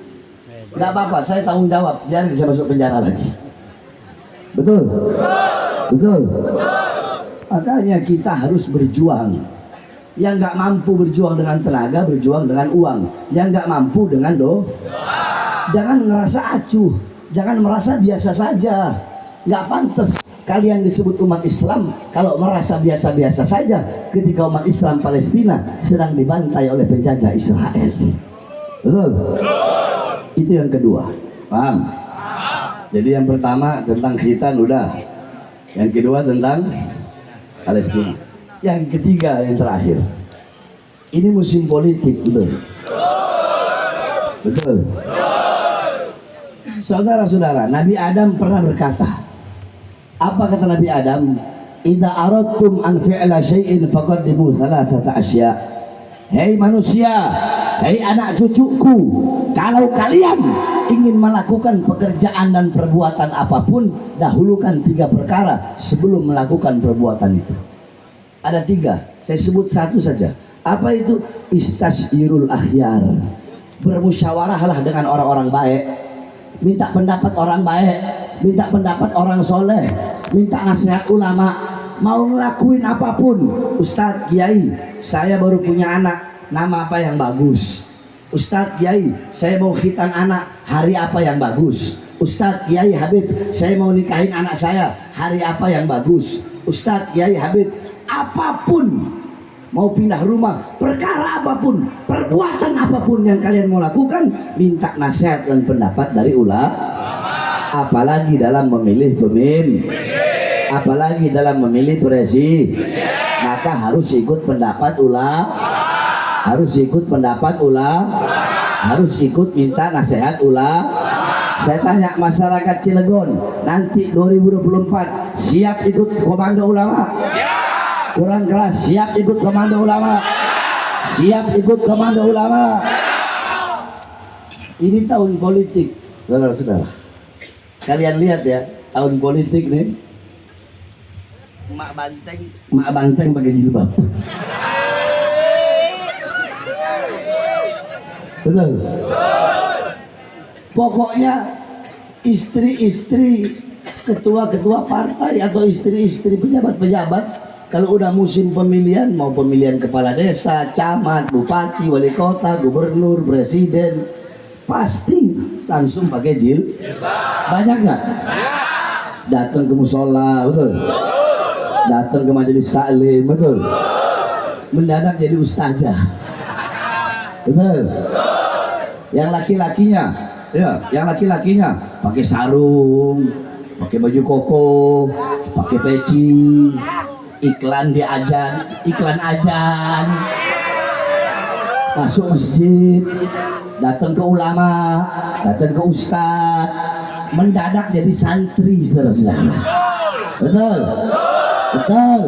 Gak apa-apa, saya tanggung jawab, biar bisa masuk penjara lagi. Betul? Betul? Makanya kita harus berjuang. Yang gak mampu berjuang dengan tenaga, berjuang dengan uang. Yang gak mampu dengan jangan ngerasa acuh, jangan merasa biasa saja. Nggak pantas kalian disebut umat Islam kalau merasa biasa-biasa saja ketika umat Islam Palestina sedang dibantai oleh penjajah Israel. Betul? Itu yang kedua. Paham? Jadi yang pertama tentang khitan udah, yang kedua tentang Palestina, yang ketiga yang terakhir, ini musim politik, betul? Betul? Saudara-saudara, Nabi Adam pernah berkata, apa kata Nabi Adam? Idza aradtum an fi'la syai'in faqaddimu thalathata asya. Hei manusia, hei anak cucuku, kalau kalian ingin melakukan pekerjaan dan perbuatan apapun, dahulukan 3 perkara sebelum melakukan perbuatan itu. Ada 3, saya sebut satu saja. Apa itu? Istasyirul akhyar. Bermusyawarahlah dengan orang-orang baik. Minta pendapat orang baik, minta pendapat orang soleh, minta nasihat ulama. Mau ngelakuin apapun, Ustadz, Kiai, saya baru punya anak, nama apa yang bagus? Ustadz, Kiai, saya mau khitan anak, hari apa yang bagus? Ustadz Kiai Habib, saya mau nikahin anak saya, hari apa yang bagus? Ustadz Kiai Habib, apapun, mau pindah rumah, perkara apapun, perbuatan apapun yang kalian mau lakukan, minta nasihat dan pendapat dari ulama. Apalagi dalam memilih pemimpin, apalagi dalam memilih presiden, maka harus ikut pendapat ulama, harus ikut pendapat ulama, harus ikut minta nasihat ulama. Saya tanya masyarakat Cilegon, nanti 2024 siap ikut komando ulama? Siap. Kurang keras, siap ikut komando ulama? Siap ikut komando ulama? Ini tahun politik, saudara-saudara. Kalian lihat ya, tahun politik nih. Mak banteng pakai jilbab. Betul. Pokoknya istri-istri ketua-ketua partai atau istri-istri pejabat-pejabat, kalau udah musim pemilihan, mau pemilihan kepala desa, camat, bupati, wali kota, gubernur, presiden, pasti langsung pakai jilbab. Banyak nggak? Datang ke musola, betul. Datang ke majelis taklim, betul. Mendadak jadi ustazah, betul. Yang laki-lakinya, ya, yang laki-lakinya pakai sarung, pakai baju koko, pakai peci, iklan di ajan, iklan ajan, masuk masjid, datang ke ulama, datang ke ustadz, mendadak jadi santri, saudara-saudara. Betul, betul.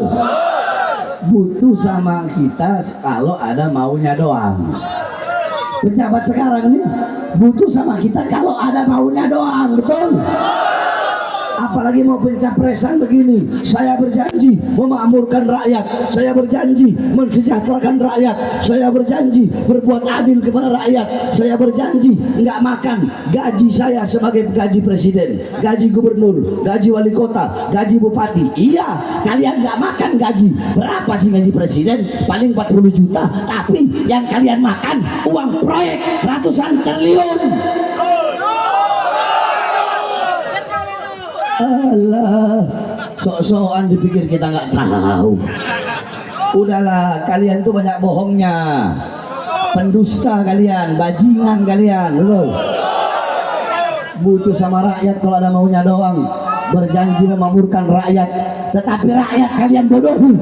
Butuh sama kita kalau ada maunya doang. Pejabat sekarang ini butuh sama kita kalau ada maunya doang, betul. Apalagi mau pencapresan begini, saya berjanji memakmurkan rakyat, saya berjanji mensejahterakan rakyat, saya berjanji berbuat adil kepada rakyat, saya berjanji nggak makan gaji saya sebagai gaji presiden, gaji gubernur, gaji wali kota, gaji bupati. Iya, kalian nggak makan gaji. Berapa sih gaji presiden? Paling 40 juta, tapi yang kalian makan uang proyek ratusan triliun. Allah, sok-sokan dipikir kita nggak tahu. Udahlah, kalian tuh banyak bohongnya, pendusta kalian, bajingan kalian, betul. Butuh sama rakyat kalau ada maunya doang, berjanji memakmurkan rakyat, tetapi rakyat kalian bodohi,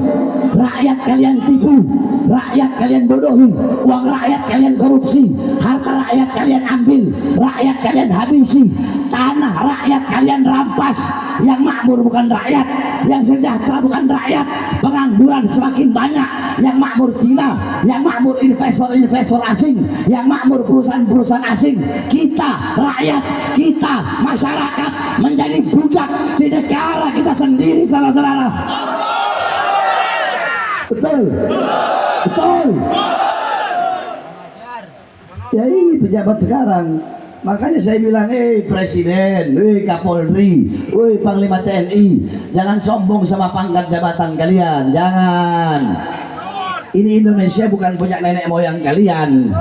rakyat kalian tipu, rakyat kalian bodohi, uang rakyat kalian korupsi, harta rakyat kalian ambil, rakyat kalian habisi, tanah rakyat kalian rampas. Yang makmur bukan rakyat, yang sejahtera bukan rakyat, pengangguran semakin banyak, yang makmur Cina, yang makmur investor-investor asing, yang makmur perusahaan-perusahaan asing. Kita rakyat, kita masyarakat menjadi budak di negara kita sendiri, saudara-saudara. Betul, betul. Ya ini pejabat sekarang. Makanya saya bilang, presiden, kapolri, panglima TNI, jangan sombong sama pangkat jabatan kalian, jangan. Ini Indonesia bukan punya nenek moyang kalian.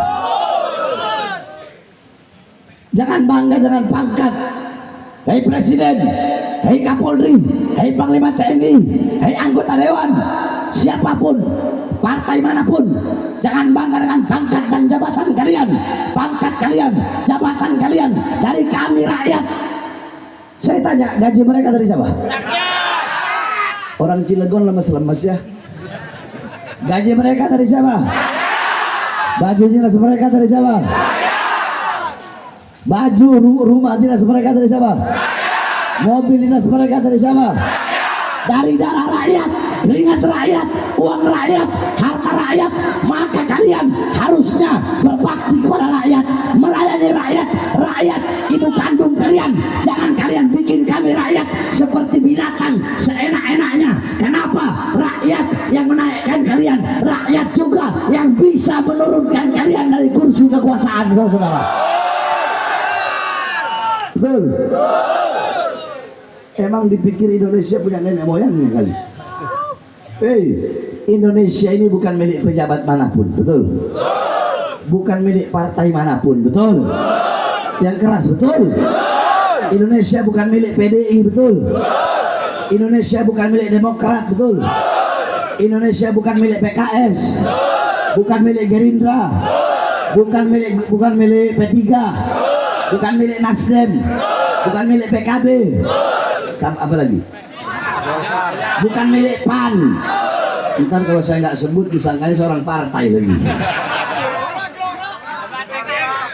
Jangan bangga dengan pangkat. Hei presiden, hei kapolri, hei panglima TNI, hei anggota dewan, siapapun, partai manapun, jangan bangga dengan pangkat dan jabatan kalian. Pangkat kalian, jabatan kalian dari kami rakyat. Saya tanya, gaji mereka dari siapa? Orang Cilegon lemes-lemes ya. Gaji mereka dari siapa? Baju dinas mereka dari siapa? Baju rumah dinas mereka dari siapa? Mobil dinas mereka dari siapa? Dari darah rakyat, keringat rakyat, uang rakyat, harta rakyat. Maka kalian harusnya berbakti kepada rakyat, melayani rakyat. Rakyat ibu kandung kalian. Jangan kalian bikin kami rakyat seperti binatang seenak-enaknya. Kenapa? Rakyat yang menaikkan kalian, rakyat juga yang bisa menurunkan kalian dari kursi kekuasaan, saudara. Betul. Emang dipikir Indonesia punya nenek moyangnya kali? Indonesia ini bukan milik pejabat manapun, betul? Bukan milik partai manapun, betul? Yang keras, betul? Indonesia bukan milik PDI, betul? Indonesia bukan milik Demokrat, betul? Indonesia bukan milik PKS, bukan milik Gerindra, bukan milik P3, bukan milik Nasdem, bukan milik PKB, sama apa lagi? Bukan milik PAN. Ntar kalau saya nggak sebut disangkanya seorang partai lagi.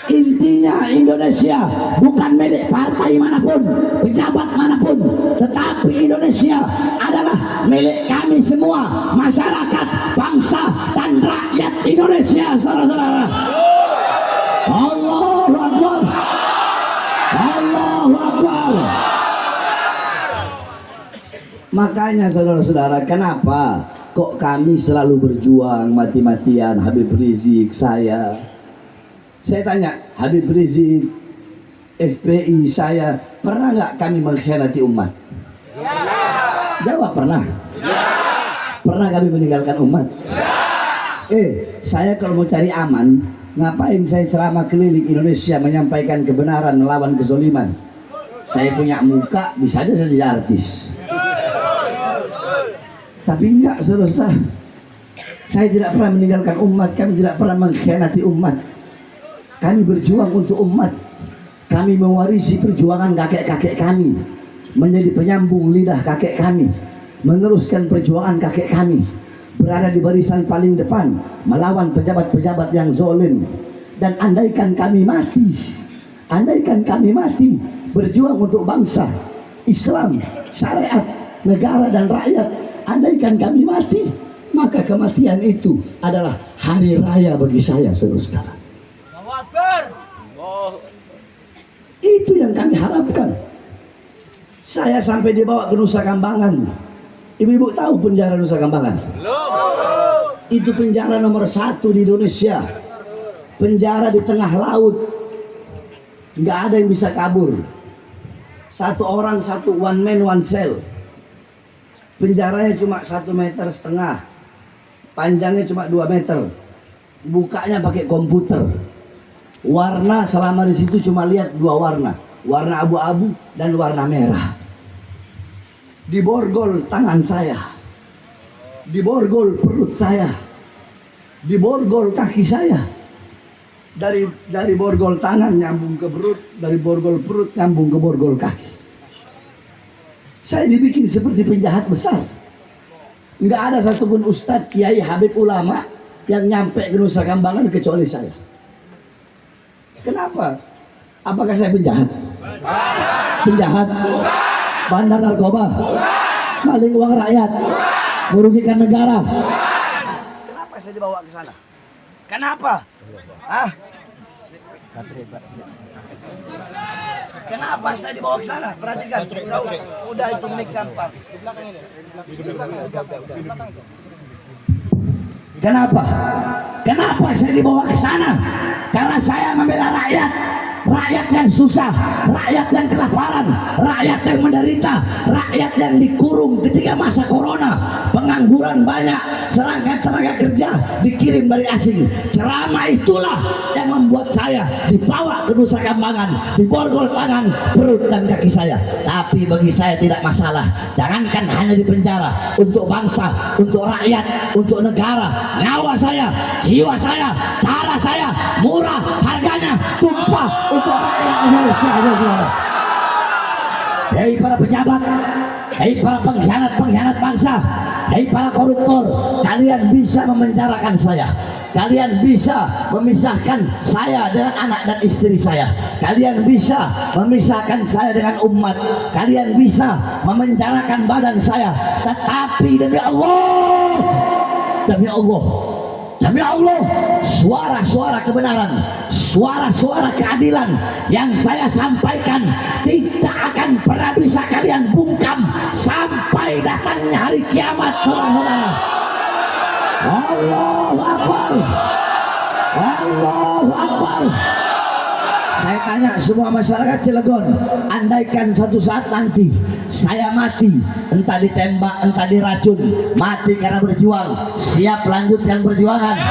Intinya Indonesia bukan milik partai manapun, pejabat manapun, tetapi Indonesia adalah milik kami semua, masyarakat, bangsa, dan rakyat Indonesia, saudara-saudara. Allahu Akbar. Allahu Akbar. Makanya saudara-saudara, kenapa kok kami selalu berjuang mati-matian? Habib Rizik, saya tanya, Habib Rizik, FPI, saya, pernah nggak kami mengkhianati umat? Jawab, pernah. Pernah kami meninggalkan umat? Saya kalau mau cari aman, ngapain saya ceramah keliling Indonesia menyampaikan kebenaran melawan kezaliman? Saya punya muka, bisa aja saya jadi artis. Tapi enggak, saudara-saudara, saya tidak pernah meninggalkan umat, kami tidak pernah mengkhianati umat. Kami berjuang untuk umat. Kami mewarisi perjuangan kakek-kakek kami, menjadi penyambung lidah kakek kami, meneruskan perjuangan kakek kami, berada di barisan paling depan melawan pejabat-pejabat yang zalim. Dan andaikan kami mati berjuang untuk bangsa, Islam, syariat, negara dan rakyat, andaikan kami mati, maka kematian itu adalah hari raya bagi saya, saudara-saudara. Itu yang kami harapkan. Saya sampai dibawa ke Nusa Kambangan. Ibu-ibu tahu penjara Nusa Kambangan? Itu penjara nomor 1 di Indonesia. Penjara di tengah laut. Nggak ada yang bisa kabur. Satu orang, one man, one cell. Penjaranya cuma 1,5 meter, panjangnya cuma 2 meter, bukanya pakai komputer. Warna selama di situ cuma lihat 2 warna, warna abu-abu dan warna merah. Diborgol tangan saya, diborgol perut saya, diborgol kaki saya. Dari borgol tangan nyambung ke perut, dari borgol perut nyambung ke borgol kaki. Saya dibikin seperti penjahat besar. Nggak ada satupun ustadz, kiai, habib, ulama yang nyampe ke Nusa Kambangan kecuali saya. Kenapa? Apakah saya penjahat? Penjahat? Bandar narkoba? Maling uang rakyat? Merugikan negara? Kenapa saya dibawa ke sana? Kenapa? Kenapa saya dibawa ke sana? Perhatikan. Udah itu mic gampang. Kenapa? Kenapa saya dibawa ke sana? Karena saya membela rakyat. Rakyat yang susah, rakyat yang kelaparan, rakyat yang menderita, rakyat yang dikurung ketika masa corona, pengangguran banyak, sedangkan tenaga kerja dikirim dari asing. Ceramah itulah yang membuat saya dibawa ke Nusa Kambangan, diborgol tangan, perut dan kaki saya. Tapi bagi saya tidak masalah. Jangankan hanya di penjara, untuk bangsa, untuk rakyat, untuk negara, nyawa saya, jiwa saya, darah saya murah harganya, tumpah untuk rakyat Indonesia. Hei para pejabat, hei para pengkhianat bangsa, hei para koruptor, kalian bisa memenjarakan saya, kalian bisa memisahkan saya dengan anak dan istri saya, kalian bisa memisahkan saya dengan umat, kalian bisa memenjarakan badan saya, tetapi demi Allah, demi Allah, suara-suara kebenaran, suara-suara keadilan yang saya sampaikan tidak akan pernah bisa kalian bungkam sampai datangnya hari kiamat, saudara-saudara. Allahu Akbar, Allahu Akbar. Saya tanya semua masyarakat Cilegon, andaikan suatu saat nanti saya mati, entah ditembak, entah diracun, mati karena berjuang, siap lanjutkan perjuangan?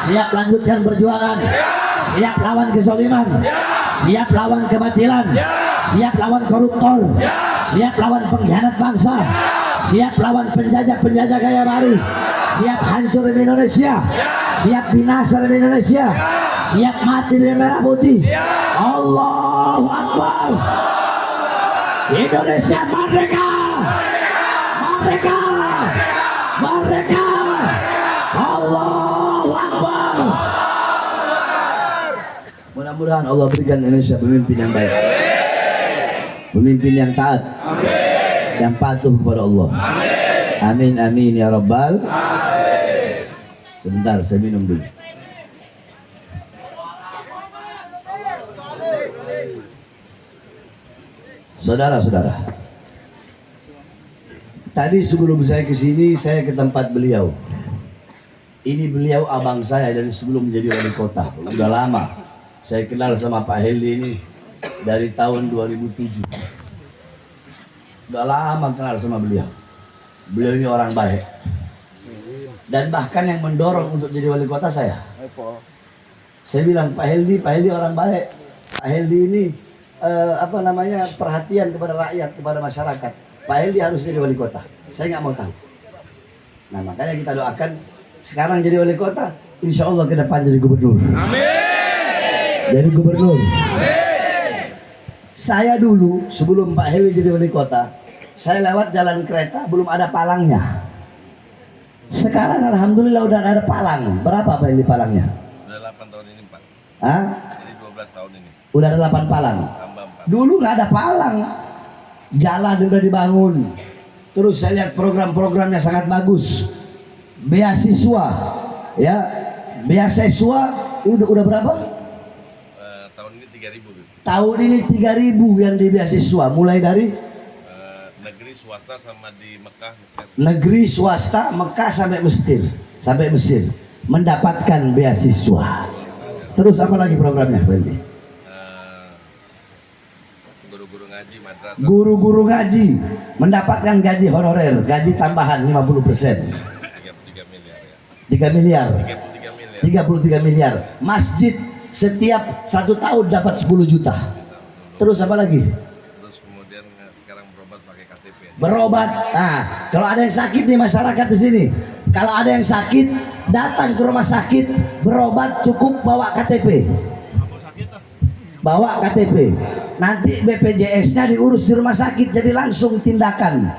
Siap lanjutkan perjuangan? Siap lawan kezaliman? Siap lawan kebatilan? siap lawan koruptor, siap lawan pengkhianat bangsa, siap lawan penjajah-penjajah gaya baru, siap hancurin Indonesia, siap binasa di Indonesia, siap mati di merah putih. Allahu Akbar. Indonesia merdeka, merdeka, merdeka. Allahu Akbar. Mudah-mudahan Allah berikan Indonesia pemimpin yang baik, pemimpin yang taat, yang patuh kepada Allah. Amin amin ya rabbal. Sebentar saya minum dulu. Saudara-saudara, tadi sebelum saya ke sini saya ke tempat beliau. Ini beliau abang saya dari sebelum menjadi wali kota. Udah lama saya kenal sama Pak Heldi ini dari tahun 2007. Udah lama kenal sama beliau. Beliau ini orang baik. Dan bahkan yang mendorong untuk jadi wali kota saya. Saya bilang Pak Heldi orang baik. Pak Heldi ini perhatian kepada rakyat, kepada masyarakat. Pak Heldi harus jadi wali kota. Saya nggak mau tahu. Nah makanya kita doakan sekarang jadi wali kota, insya Allah ke depan jadi gubernur. Amin. Jadi gubernur. Amin. Saya dulu sebelum Pak Heldi jadi wali kota, saya lewat jalan kereta belum ada palangnya. Sekarang alhamdulillah udah ada palang. Berapa Pak Heldi palangnya? Udah 8 tahun ini Pak. Hah? Jadi 12 tahun ini. Udah ada 8 palang. Tambah 4. Dulu nggak ada palang. Jalan udah dibangun. Terus saya lihat program-programnya sangat bagus. Beasiswa, ya, beasiswa udah berapa? Tahun ini 3.000. Tahun ini 3.000 yang di beasiswa, mulai dari negeri swasta sama di Mekah, Mesir. negeri swasta Mekah sampai Mesir mendapatkan beasiswa. Terus apa lagi programnya, Wendy? Guru-guru ngaji madrasah. Guru-guru ngaji mendapatkan gaji honorer, gaji tambahan 50%. 3 miliar. 33 miliar. Masjid setiap 1 tahun dapat 10 juta. Terus apa lagi? Terus kemudian sekarang berobat pakai KTP. Berobat. Nah, kalau ada yang sakit nih masyarakat di sini, kalau ada yang sakit datang ke rumah sakit berobat cukup bawa KTP. Bawa KTP. Nanti BPJS-nya diurus di rumah sakit, jadi langsung tindakan.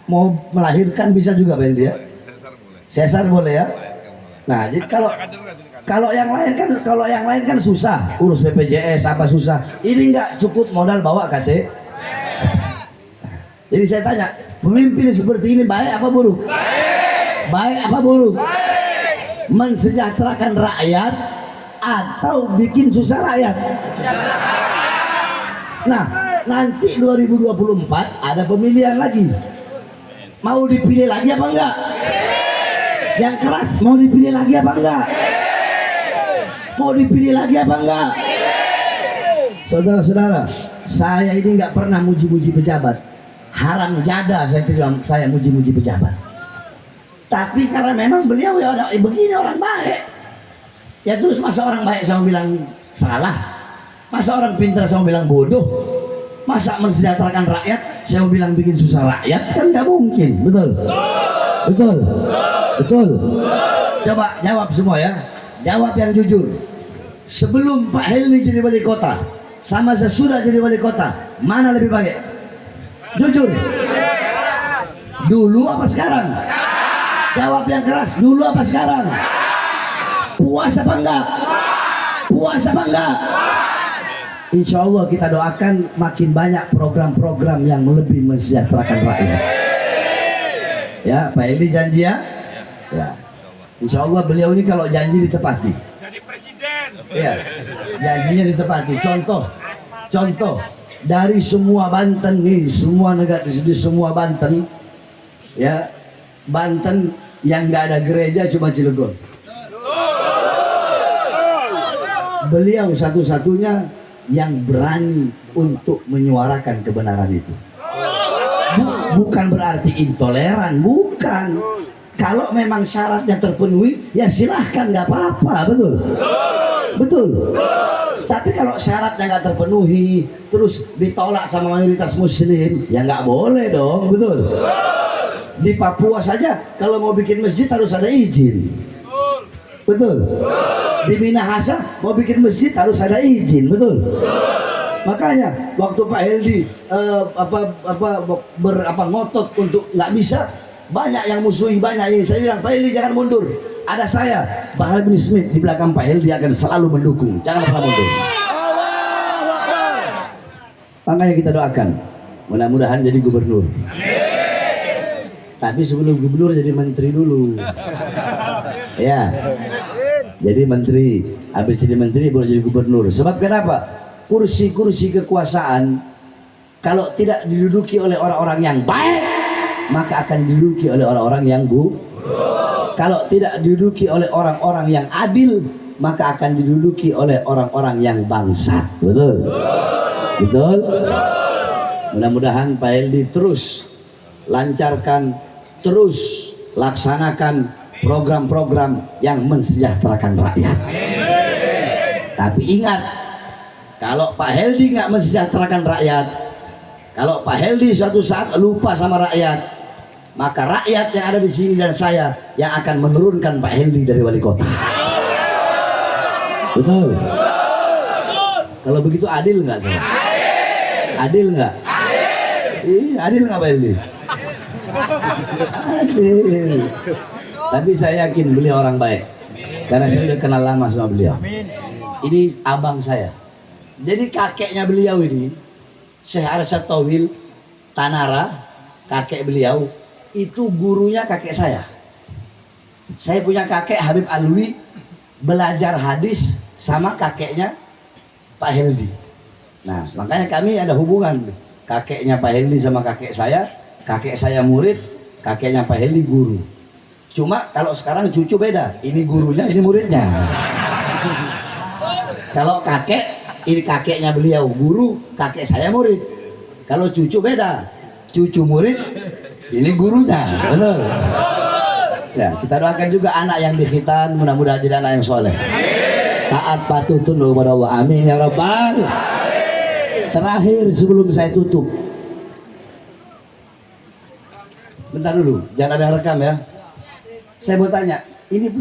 Mau melahirkan bisa juga Pak ya? Sesar boleh ya. Nah, jadi kalau yang lain kan susah urus BPJS apa susah. Ini enggak cukup modal bawa KTP. Jadi saya tanya, pemimpin seperti ini baik apa buruk? Baik apa buruk? Mensejahterakan rakyat atau bikin susah rakyat? Nah, nanti 2024 ada pemilihan lagi. Mau dipilih lagi apa enggak? Yang keras mau dipilih lagi apa enggak? Mau dipilih lagi apa enggak? Saudara-saudara, saya ini enggak pernah muji-muji pejabat. Haram jada saya muji-muji pejabat. Tapi karena memang beliau ya begini orang baik. Ya terus masa orang baik sama bilang salah? Masa orang pintar sama bilang bodoh? Masa mensejahterakan rakyat saya mau bilang bikin susah rakyat? Kan nggak mungkin, betul? Betul? Betul? Coba jawab semua ya. Jawab yang jujur. Sebelum Pak Heldi jadi wali kota sama sesudah jadi wali kota, mana lebih baik? Jujur. Dulu apa sekarang? Jawab yang keras. Dulu apa sekarang? Puas apa enggak? Puas apa enggak? Insya Allah kita doakan makin banyak program-program yang lebih mensejahterakan rakyat. Ya, Pak Heldi janji ya? Ya. Insya Allah beliau ini kalau janji ditepati. Jadi presiden. Ya, janjinya ditepati. Contoh dari semua Banten nih, semua negara di semua Banten, ya, Banten yang nggak ada gereja cuma Cilegon. Beliau satu-satunya yang berani untuk menyuarakan kebenaran itu. Bukan berarti intoleran, bukan. Kalau memang syaratnya terpenuhi, ya silahkan, nggak apa-apa, betul? Betul. Tapi kalau syaratnya nggak terpenuhi, terus ditolak sama mayoritas muslim, ya nggak boleh dong, betul? Di Papua saja kalau mau bikin masjid harus ada izin, betul? Di Minahasa mau bikin masjid harus ada izin, betul? Makanya waktu Pak Heldi ngotot untuk nggak bisa, banyak yang musuhi, banyak yang saya bilang Pak Heldi jangan mundur. Ada saya, Bahar bin Smith di belakang Pak Heldi akan selalu mendukung, jangan pernah mundur. Makanya kita doakan, mudah-mudahan jadi gubernur. Tapi sebelum gubernur jadi menteri dulu. Ya, jadi menteri, habis jadi menteri baru jadi gubernur. Sebab kenapa? Kursi-kursi kekuasaan kalau tidak diduduki oleh orang-orang yang baik, maka akan diduduki oleh orang-orang yang buruk. Kalau tidak diduduki oleh orang-orang yang adil, maka akan diduduki oleh orang-orang yang bangsat. Betul? Betul? Mudah-mudahan Pak Heldi terus lancarkan, terus laksanakan program-program yang mensejahterakan rakyat. Tapi ingat, kalau Pak Heldi nggak mensejahterakan rakyat, kalau Pak Heldi suatu saat lupa sama rakyat, maka rakyat yang ada di sini dan saya yang akan menurunkan Pak Heldi dari wali kota. Betul? Kalau begitu adil nggak saya? Adil nggak? Adil nggak Pak Heldi? Adil. Tapi saya yakin beliau orang baik, karena saya udah kenal lama sama beliau. Ini abang saya. Jadi kakeknya beliau ini, Syekh Arsyad Tauhil Tanara, kakek beliau itu gurunya kakek saya. Saya punya kakek Habib Alwi, belajar hadis sama kakeknya Pak Heldi. Nah, makanya kami ada hubungan. Kakeknya Pak Heldi sama kakek saya murid, kakeknya Pak Heldi guru. Cuma kalau sekarang cucu beda, ini gurunya, ini muridnya. Kalau kakek, ini kakeknya beliau guru, kakek saya murid. Kalau cucu beda, cucu murid, ini gurunya, betul. Ya, kita doakan juga anak yang dikhitan, mudah-mudahan jadi anak yang soleh, taat patuh tunduk kepada Allah. Amin ya Rabbal. Terakhir sebelum saya tutup, bentar dulu, jangan ada rekam ya. Saya mau tanya, ini